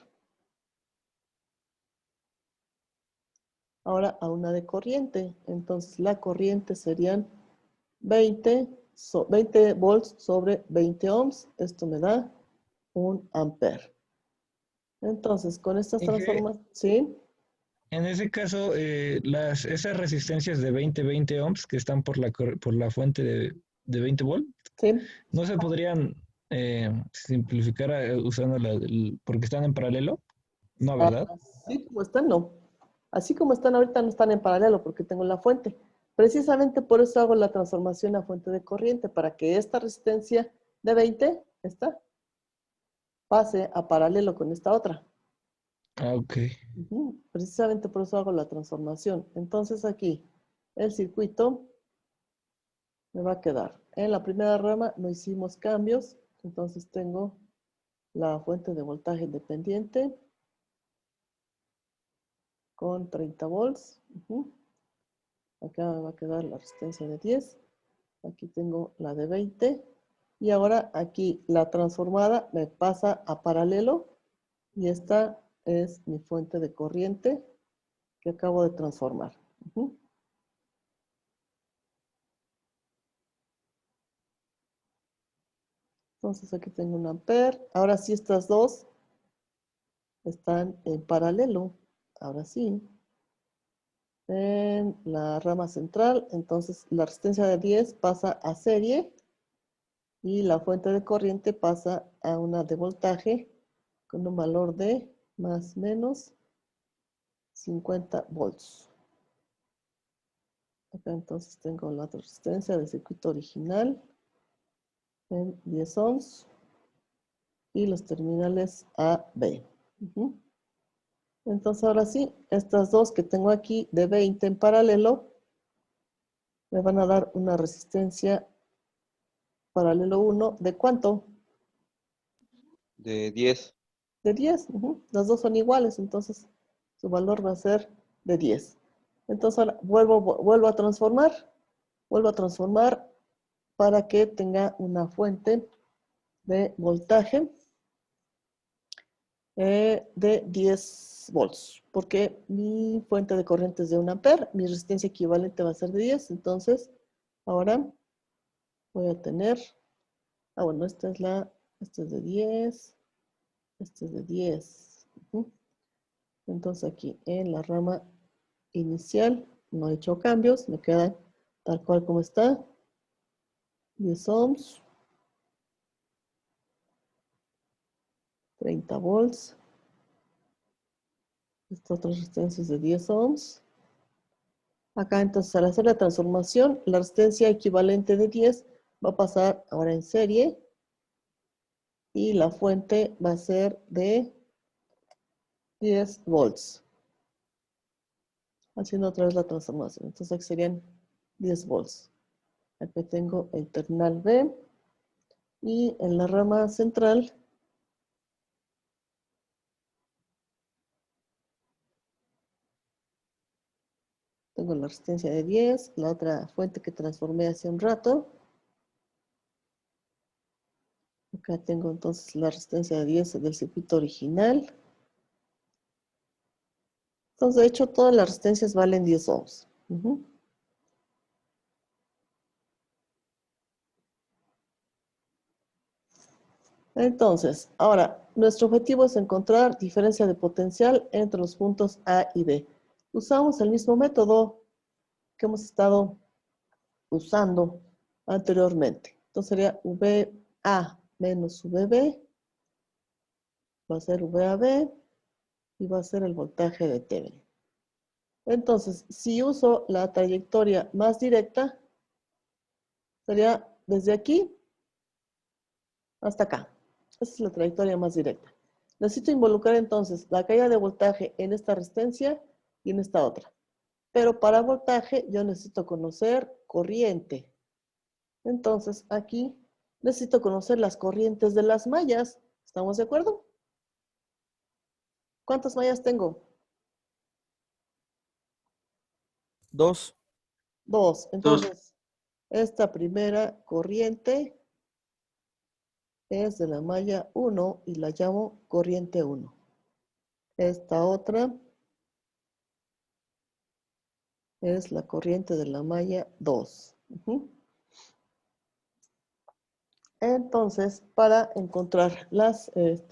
[SPEAKER 1] ahora a una de corriente. Entonces, la corriente serían 20 volts sobre 20 ohms. Esto me da 1 ampere. Entonces, con estas transformaciones, ¿sí?
[SPEAKER 8] En ese caso, esas resistencias de 20 ohms que están por la fuente de 20 volt,
[SPEAKER 1] Sí.
[SPEAKER 8] ¿no se podrían simplificar usando porque están en paralelo? No, ¿verdad?
[SPEAKER 1] Así como están, no. Así como están ahorita, no están en paralelo porque tengo la fuente. Precisamente por eso hago la transformación a fuente de corriente, para que esta resistencia de 20, esta, pase a paralelo con esta otra.
[SPEAKER 8] Ok.
[SPEAKER 1] Precisamente por eso hago la transformación. Entonces aquí el circuito me va a quedar. En la primera rama no hicimos cambios, entonces tengo la fuente de voltaje independiente con 30 volts. Acá me va a quedar la resistencia de 10. Aquí tengo la de 20. Y ahora aquí la transformada me pasa a paralelo. Y esta es mi fuente de corriente que acabo de transformar. Entonces aquí tengo un ampere. Ahora sí estas dos están en paralelo. Ahora sí. En la rama central, entonces la resistencia de 10 pasa a serie y la fuente de corriente pasa a una de voltaje con un valor de más o menos 50 volts. Acá entonces tengo la resistencia del circuito original en 10 ohms y los terminales A, B. Entonces ahora sí, estas dos que tengo aquí de 20 en paralelo me van a dar una resistencia paralelo 1 ¿de cuánto?
[SPEAKER 7] De 10.
[SPEAKER 1] De 10. Las dos son iguales, entonces su valor va a ser de 10. Entonces ahora vuelvo a transformar para que tenga una fuente de voltaje de 10 volts, porque mi fuente de corriente es de 1 ampere, mi resistencia equivalente va a ser de 10, entonces ahora voy a tener, bueno, esta es de 10, esta es de 10. Entonces aquí en la rama inicial no he hecho cambios, me queda tal cual como está, 10 ohms, 30 volts, esta otra resistencia es de 10 ohms. Acá entonces al hacer la transformación, la resistencia equivalente de 10 va a pasar ahora en serie y la fuente va a ser de 10 volts. Haciendo otra vez la transformación. Entonces aquí serían 10 volts. Aquí tengo el terminal B y en la rama central tengo la resistencia de 10, la otra fuente que transformé hace un rato. Acá tengo entonces la resistencia de 10 del circuito original. Entonces, de hecho, todas las resistencias valen 10 ohms. Entonces, ahora, nuestro objetivo es encontrar diferencia de potencial entre los puntos A y B. Usamos el mismo método que hemos estado usando anteriormente. Entonces sería VA menos VB, va a ser VAB y va a ser el voltaje de Thevenin. Entonces, si uso la trayectoria más directa, sería desde aquí hasta acá. Esa es la trayectoria más directa. Necesito involucrar entonces la caída de voltaje en esta resistencia y en esta otra. Pero para voltaje yo necesito conocer corriente. Entonces aquí necesito conocer las corrientes de las mallas. ¿Estamos de acuerdo? ¿Cuántas mallas tengo?
[SPEAKER 2] 2.
[SPEAKER 1] 2. Entonces, esta primera corriente es de la malla 1 y la llamo corriente 1. Esta otra es la corriente de la malla 2. Entonces, para encontrar las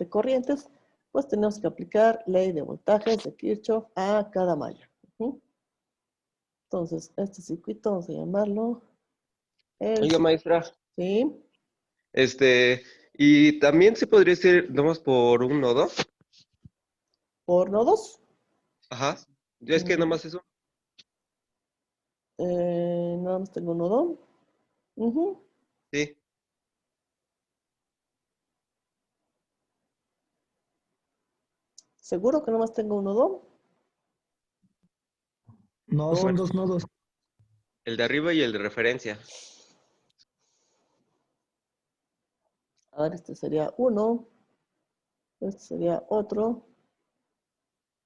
[SPEAKER 1] corrientes, pues tenemos que aplicar ley de voltajes de Kirchhoff a cada malla. Entonces, este circuito vamos a llamarlo
[SPEAKER 7] Oiga, maestra,
[SPEAKER 1] ¿sí?
[SPEAKER 7] y también se podría decir nomás por un nodo.
[SPEAKER 1] Por nodos.
[SPEAKER 7] Ajá. Ya es que nomás eso.
[SPEAKER 1] Nada más tengo un nodo.
[SPEAKER 7] Sí.
[SPEAKER 1] ¿Seguro que nomás tengo un nodo?
[SPEAKER 8] No, son dos nodos.
[SPEAKER 7] El de arriba y el de referencia.
[SPEAKER 1] A ver, este sería uno. Este sería otro.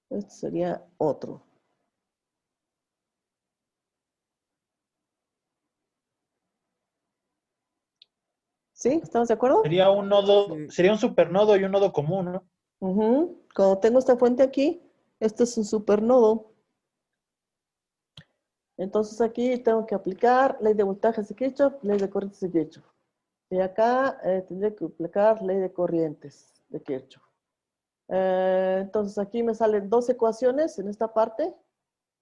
[SPEAKER 1] Este sería otro. ¿Sí? ¿Estamos de acuerdo?
[SPEAKER 6] Sería un nodo,
[SPEAKER 2] Sí.
[SPEAKER 6] sería un supernodo y un nodo común, ¿no?
[SPEAKER 1] Ujú. Como tengo esta fuente aquí, este es un supernodo. Entonces aquí tengo que aplicar ley de voltajes de Kirchhoff, ley de corrientes de Kirchhoff. Y acá tendré que aplicar ley de corrientes de Kirchhoff. Entonces aquí me salen dos ecuaciones en esta parte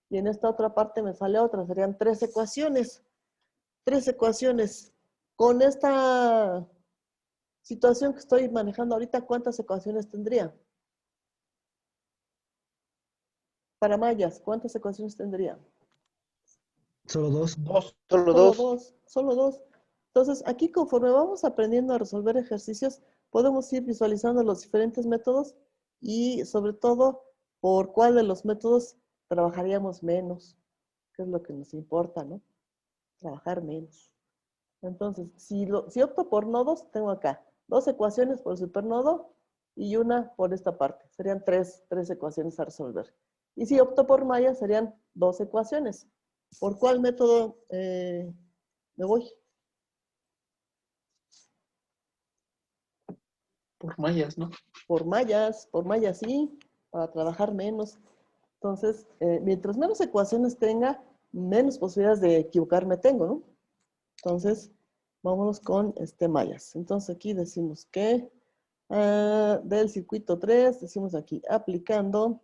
[SPEAKER 1] y en esta otra parte me sale otra. Serían tres ecuaciones. Tres ecuaciones. Con esta situación que estoy manejando ahorita, ¿cuántas ecuaciones tendría? Para mallas, ¿cuántas ecuaciones tendría?
[SPEAKER 8] Solo dos.
[SPEAKER 6] Dos.
[SPEAKER 5] Solo
[SPEAKER 1] Solo
[SPEAKER 5] dos.
[SPEAKER 1] dos, solo dos. Entonces, aquí conforme vamos aprendiendo a resolver ejercicios, podemos ir visualizando los diferentes métodos y sobre todo por cuál de los métodos trabajaríamos menos, que es lo que nos importa, ¿no? Trabajar menos. Entonces, si opto por nodos, tengo acá dos ecuaciones por el supernodo y una por esta parte. Serían tres ecuaciones a resolver. Y si opto por malla, serían dos ecuaciones. ¿Por cuál método me voy?
[SPEAKER 3] Por mallas, ¿no?
[SPEAKER 1] Por mallas, sí, para trabajar menos. Entonces, mientras menos ecuaciones tenga, menos posibilidades de equivocarme tengo, ¿no? Entonces, vámonos con mallas. Entonces, aquí decimos que del circuito 3, decimos aquí, aplicando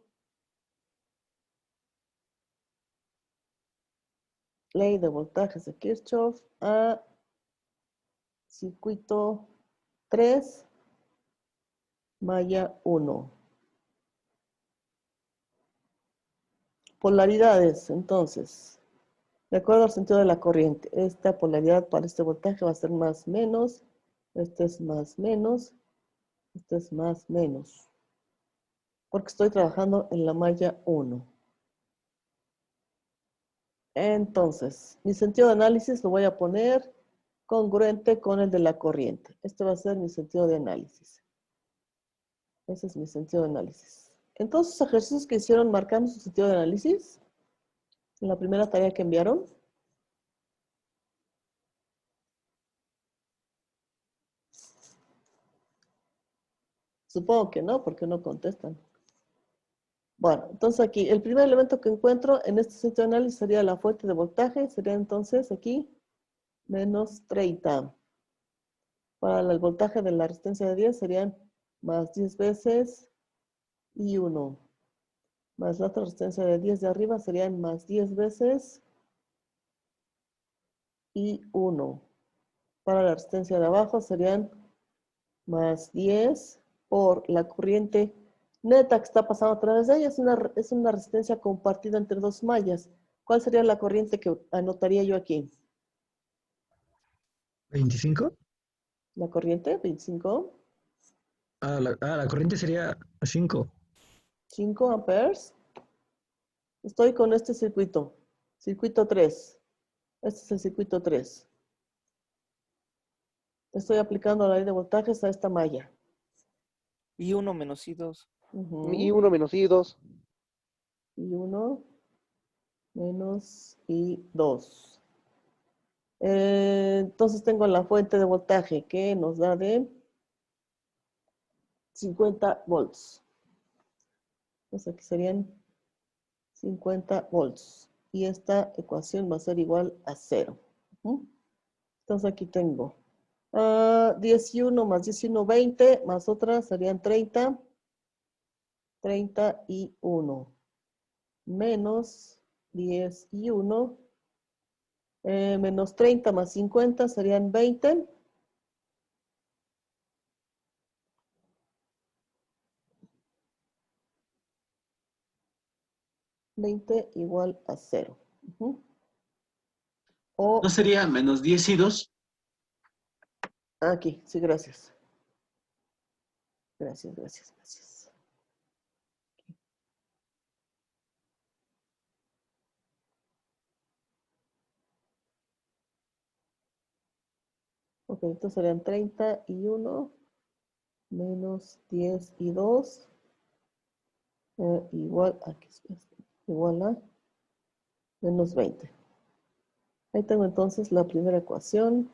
[SPEAKER 1] ley de voltajes de Kirchhoff a circuito 3, malla 1. Polaridades, entonces, de acuerdo al sentido de la corriente, esta polaridad para este voltaje va a ser más menos, este es más menos, este es más menos, porque estoy trabajando en la malla 1. Entonces, mi sentido de análisis lo voy a poner congruente con el de la corriente. Este va a ser mi sentido de análisis. Ese es mi sentido de análisis. Entonces, los ejercicios que hicieron marcando su sentido de análisis, en la primera tarea que enviaron, supongo que no, porque no contestan. Bueno, entonces aquí, el primer elemento que encuentro en este sentido de análisis sería la fuente de voltaje, sería entonces aquí menos 30. Para el voltaje de la resistencia de 10 serían más 10 veces y 1. Más la otra resistencia de 10 de arriba serían más 10 veces y 1. Para la resistencia de abajo serían más 10 por la corriente neta que está pasando a través de ella. Es una resistencia compartida entre dos mallas. ¿Cuál sería la corriente que anotaría yo aquí?
[SPEAKER 8] ¿25?
[SPEAKER 1] La corriente, 25.
[SPEAKER 8] La corriente sería 5.
[SPEAKER 1] 5 amperes. Estoy con este circuito. Circuito 3. Este es el circuito 3. Estoy aplicando la ley de voltajes a esta malla.
[SPEAKER 5] Y 1 menos I2.
[SPEAKER 1] Y
[SPEAKER 5] 1 menos I2.
[SPEAKER 1] Y 1 menos I2. Entonces tengo la fuente de voltaje que nos da de 50 volts. Entonces aquí serían 50 volts. Y esta ecuación va a ser igual a 0. Entonces aquí tengo 11 más 11, 20, más otra serían 30. 31. Menos 10 y 1. Menos 30 más 50 serían 20. 20 igual a 0. O
[SPEAKER 3] ¿No sería menos 10 y 2?
[SPEAKER 1] aquí, sí, gracias. Gracias. Ok, entonces serían 31 menos 10 y 2 igual, aquí está, igual a menos 20. Ahí tengo entonces la primera ecuación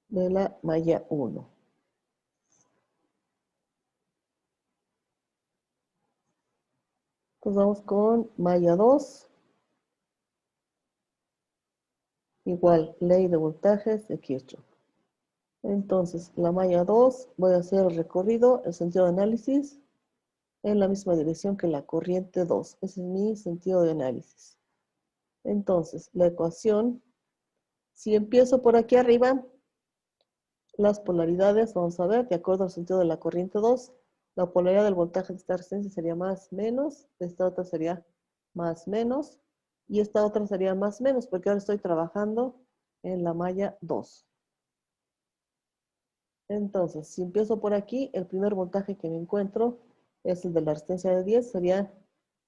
[SPEAKER 1] de la malla 1. Entonces vamos con malla 2. Igual, ley de voltajes de Kirchhoff. Entonces, la malla 2, voy a hacer el recorrido, el sentido de análisis, en la misma dirección que la corriente 2. Ese es mi sentido de análisis. Entonces, la ecuación, si empiezo por aquí arriba, las polaridades, vamos a ver, de acuerdo al sentido de la corriente 2, la polaridad del voltaje de esta resistencia sería más menos, esta otra sería más menos, y esta otra sería más menos, porque ahora estoy trabajando en la malla 2. Entonces, si empiezo por aquí, el primer voltaje que me encuentro es el de la resistencia de 10, sería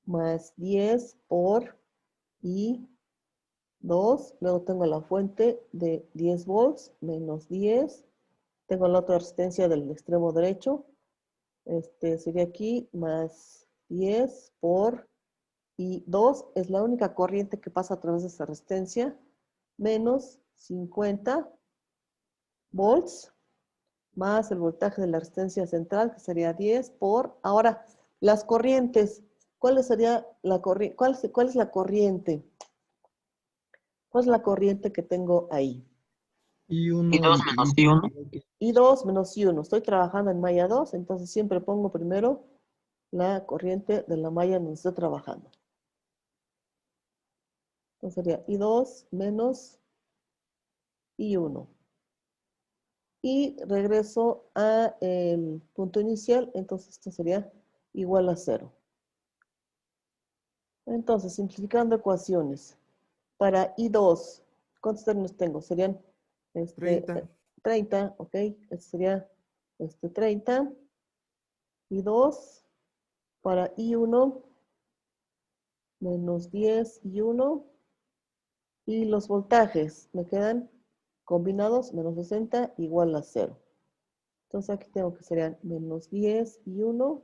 [SPEAKER 1] más 10 por I2. Luego tengo la fuente de 10 volts, menos 10. Tengo la otra resistencia del extremo derecho. Sería aquí más 10 por I2. Es la única corriente que pasa a través de esta resistencia. Menos 50 volts. Más el voltaje de la resistencia central, que sería 10 por... Ahora, las corrientes. ¿Cuál sería la corriente? ¿Cuál es la corriente? ¿Cuál es la corriente que tengo ahí?
[SPEAKER 8] I1
[SPEAKER 5] I2 menos I1.
[SPEAKER 1] I2 menos I1. Estoy trabajando en malla 2, entonces siempre pongo primero la corriente de la malla donde estoy trabajando. Entonces sería I2 menos I1. Y regreso al punto inicial, entonces esto sería igual a 0. Entonces, simplificando ecuaciones, para I2, ¿cuántos términos tengo? Serían
[SPEAKER 2] 30.
[SPEAKER 1] 30, ok, este sería 30. I2 para I1, menos 10 I1, y los voltajes me quedan combinados, menos 60 igual a 0. Entonces aquí tengo que serían menos 10 I1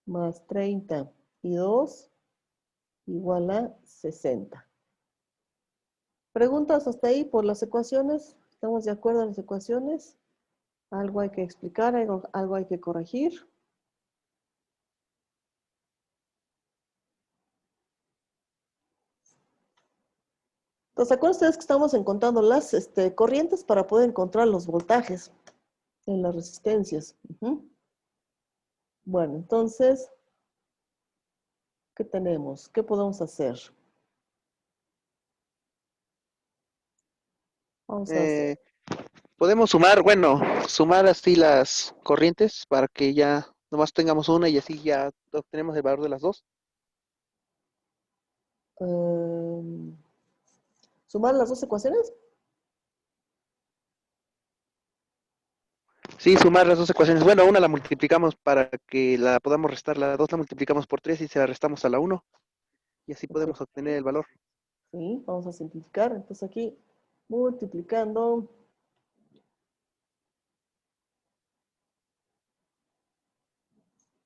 [SPEAKER 1] más 30 I2 igual a 60. ¿Preguntas hasta ahí por las ecuaciones? ¿Estamos de acuerdo en las ecuaciones? ¿Algo hay que explicar? ¿Algo hay que corregir? Entonces, acuérdense ustedes que estamos encontrando las corrientes para poder encontrar los voltajes en las resistencias. Bueno, entonces, ¿qué tenemos? ¿Qué podemos hacer? Vamos a hacer.
[SPEAKER 10] Podemos sumar así las corrientes para que ya nomás tengamos una y así ya obtenemos el valor de las dos.
[SPEAKER 1] ¿Sumar las dos ecuaciones?
[SPEAKER 10] Sí, sumar las dos ecuaciones. Bueno, una la multiplicamos para que la podamos restar, la dos la multiplicamos por 3 y se la restamos a la 1. Y así podemos obtener el valor.
[SPEAKER 1] Sí, vamos a simplificar. Entonces aquí, multiplicando.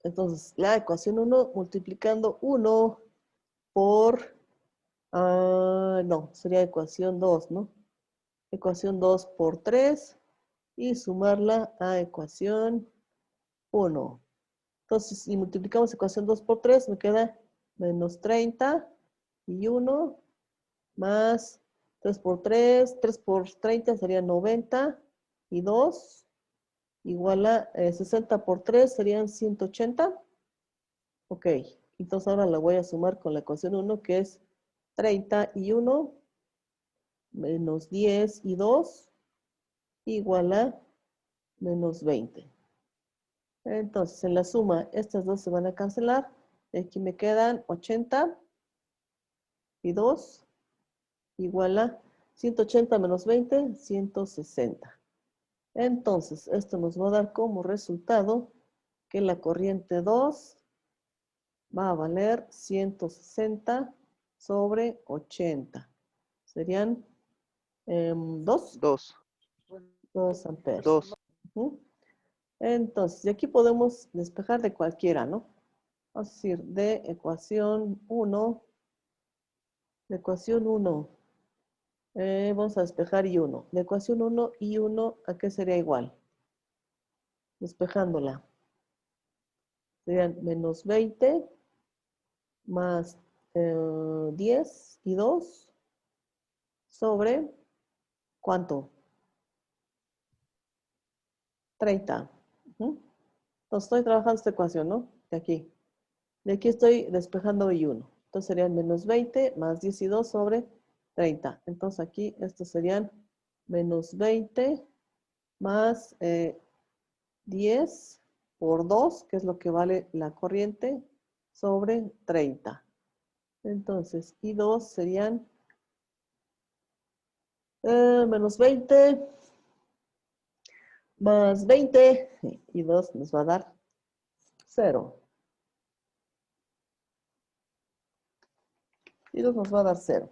[SPEAKER 1] Entonces, la ecuación 1 multiplicando 1 por... no, sería ecuación 2, ¿no? Ecuación 2 por 3 y sumarla a ecuación 1. Entonces, si multiplicamos ecuación 2 por 3, me queda menos 30 y 1 más 3 por 3. 3 por 30 sería 90 y 2 igual a 60 por 3 serían 180. Ok, entonces ahora la voy a sumar con la ecuación 1, que es 30 y 1 menos 10 y 2 igual a menos 20. Entonces, en la suma, estas dos se van a cancelar. Aquí me quedan 80 y 2 igual a 180 menos 20, 160. Entonces, esto nos va a dar como resultado que la corriente 2 va a valer 160 sobre 80. Serían 2.
[SPEAKER 10] 2.
[SPEAKER 1] 2 amperes.
[SPEAKER 10] 2.
[SPEAKER 1] Ujú. Entonces, de aquí podemos despejar de cualquiera, ¿no? Vamos a decir, de ecuación 1, vamos a despejar I1. De ecuación 1, I1, ¿a qué sería igual? Despejándola. Serían menos 20 más 10 y 2 sobre, ¿cuánto? 30. Ujú. Entonces estoy trabajando esta ecuación, ¿no? De aquí. De aquí estoy despejando I1. Entonces serían menos 20 más 10 y 2 sobre 30. Entonces aquí estos serían menos 20 más 10 por 2, que es lo que vale la corriente, sobre 30. Entonces, I2 serían menos 20 más 20, y 2 nos va a dar 0. Y 2 nos va a dar 0.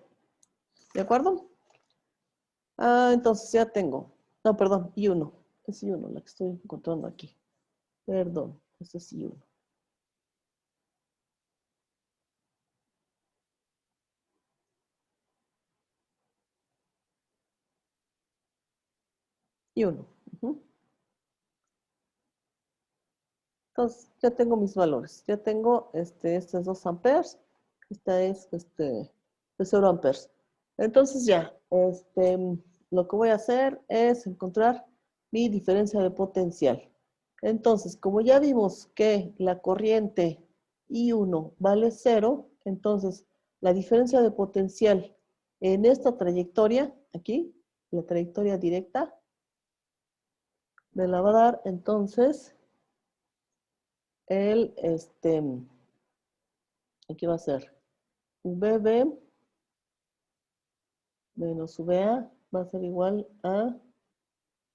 [SPEAKER 1] ¿De acuerdo? Entonces ya tengo. No, perdón, I1. Es I1 la que estoy encontrando aquí. Perdón, esto es I1. I1. Ujú. Entonces, ya tengo mis valores. Ya tengo este es 2 amperes. Esta es 0 amperes. Entonces ya, lo que voy a hacer es encontrar mi diferencia de potencial. Entonces, como ya vimos que la corriente I1 vale 0, entonces la diferencia de potencial en esta trayectoria, aquí, la trayectoria directa, me la va a dar entonces aquí va a ser VB menos VA va a ser igual a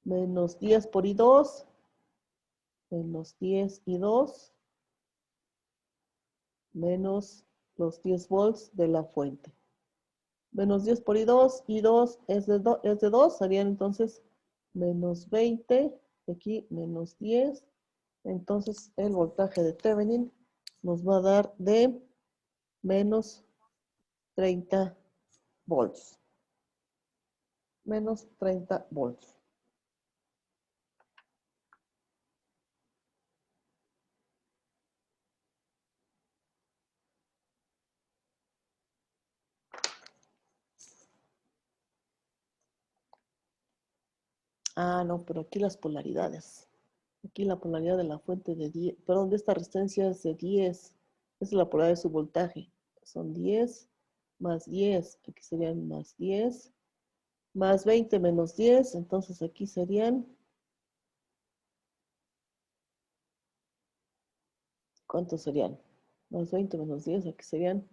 [SPEAKER 1] menos 10 por I2, menos 10 I2, menos los 10 volts de la fuente. Menos 10 por I2 es de 2, serían entonces menos 20, aquí menos 10. Entonces el voltaje de Thevenin nos va a dar de menos 30 volts. Menos 30 volts. No, pero aquí las polaridades. Aquí la polaridad de la fuente de 10, perdón, de esta resistencia es de 10. Es la polaridad de su voltaje. Son 10 más 10. Aquí serían más 10. Más 20 menos 10. Entonces aquí serían... ¿Cuántos serían? Más 20 menos 10. Aquí serían...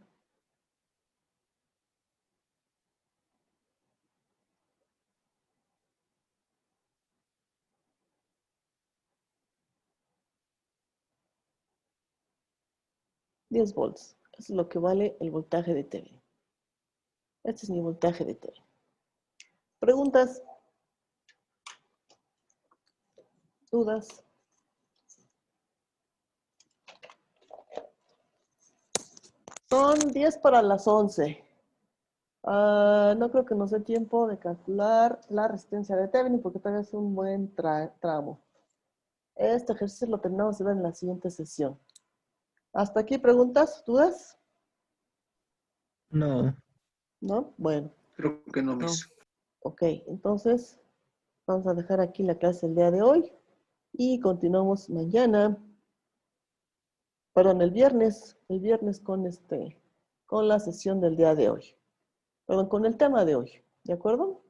[SPEAKER 1] 10 volts. Eso es lo que vale el voltaje de Thevenin. Este es mi voltaje de Thevenin. ¿Preguntas? ¿Dudas? Son 10 para las 11. No creo que nos dé tiempo de calcular la resistencia de Thevenin porque todavía es un buen tramo. Este ejercicio lo terminamos de ver en la siguiente sesión. ¿Hasta aquí preguntas? ¿Dudas?
[SPEAKER 8] No.
[SPEAKER 1] ¿No? Bueno.
[SPEAKER 3] Creo que no, Miss.
[SPEAKER 1] Ok, entonces vamos a dejar aquí la clase el día de hoy y continuamos mañana. Perdón, el viernes con la sesión del día de hoy. Perdón, con el tema de hoy. ¿De acuerdo?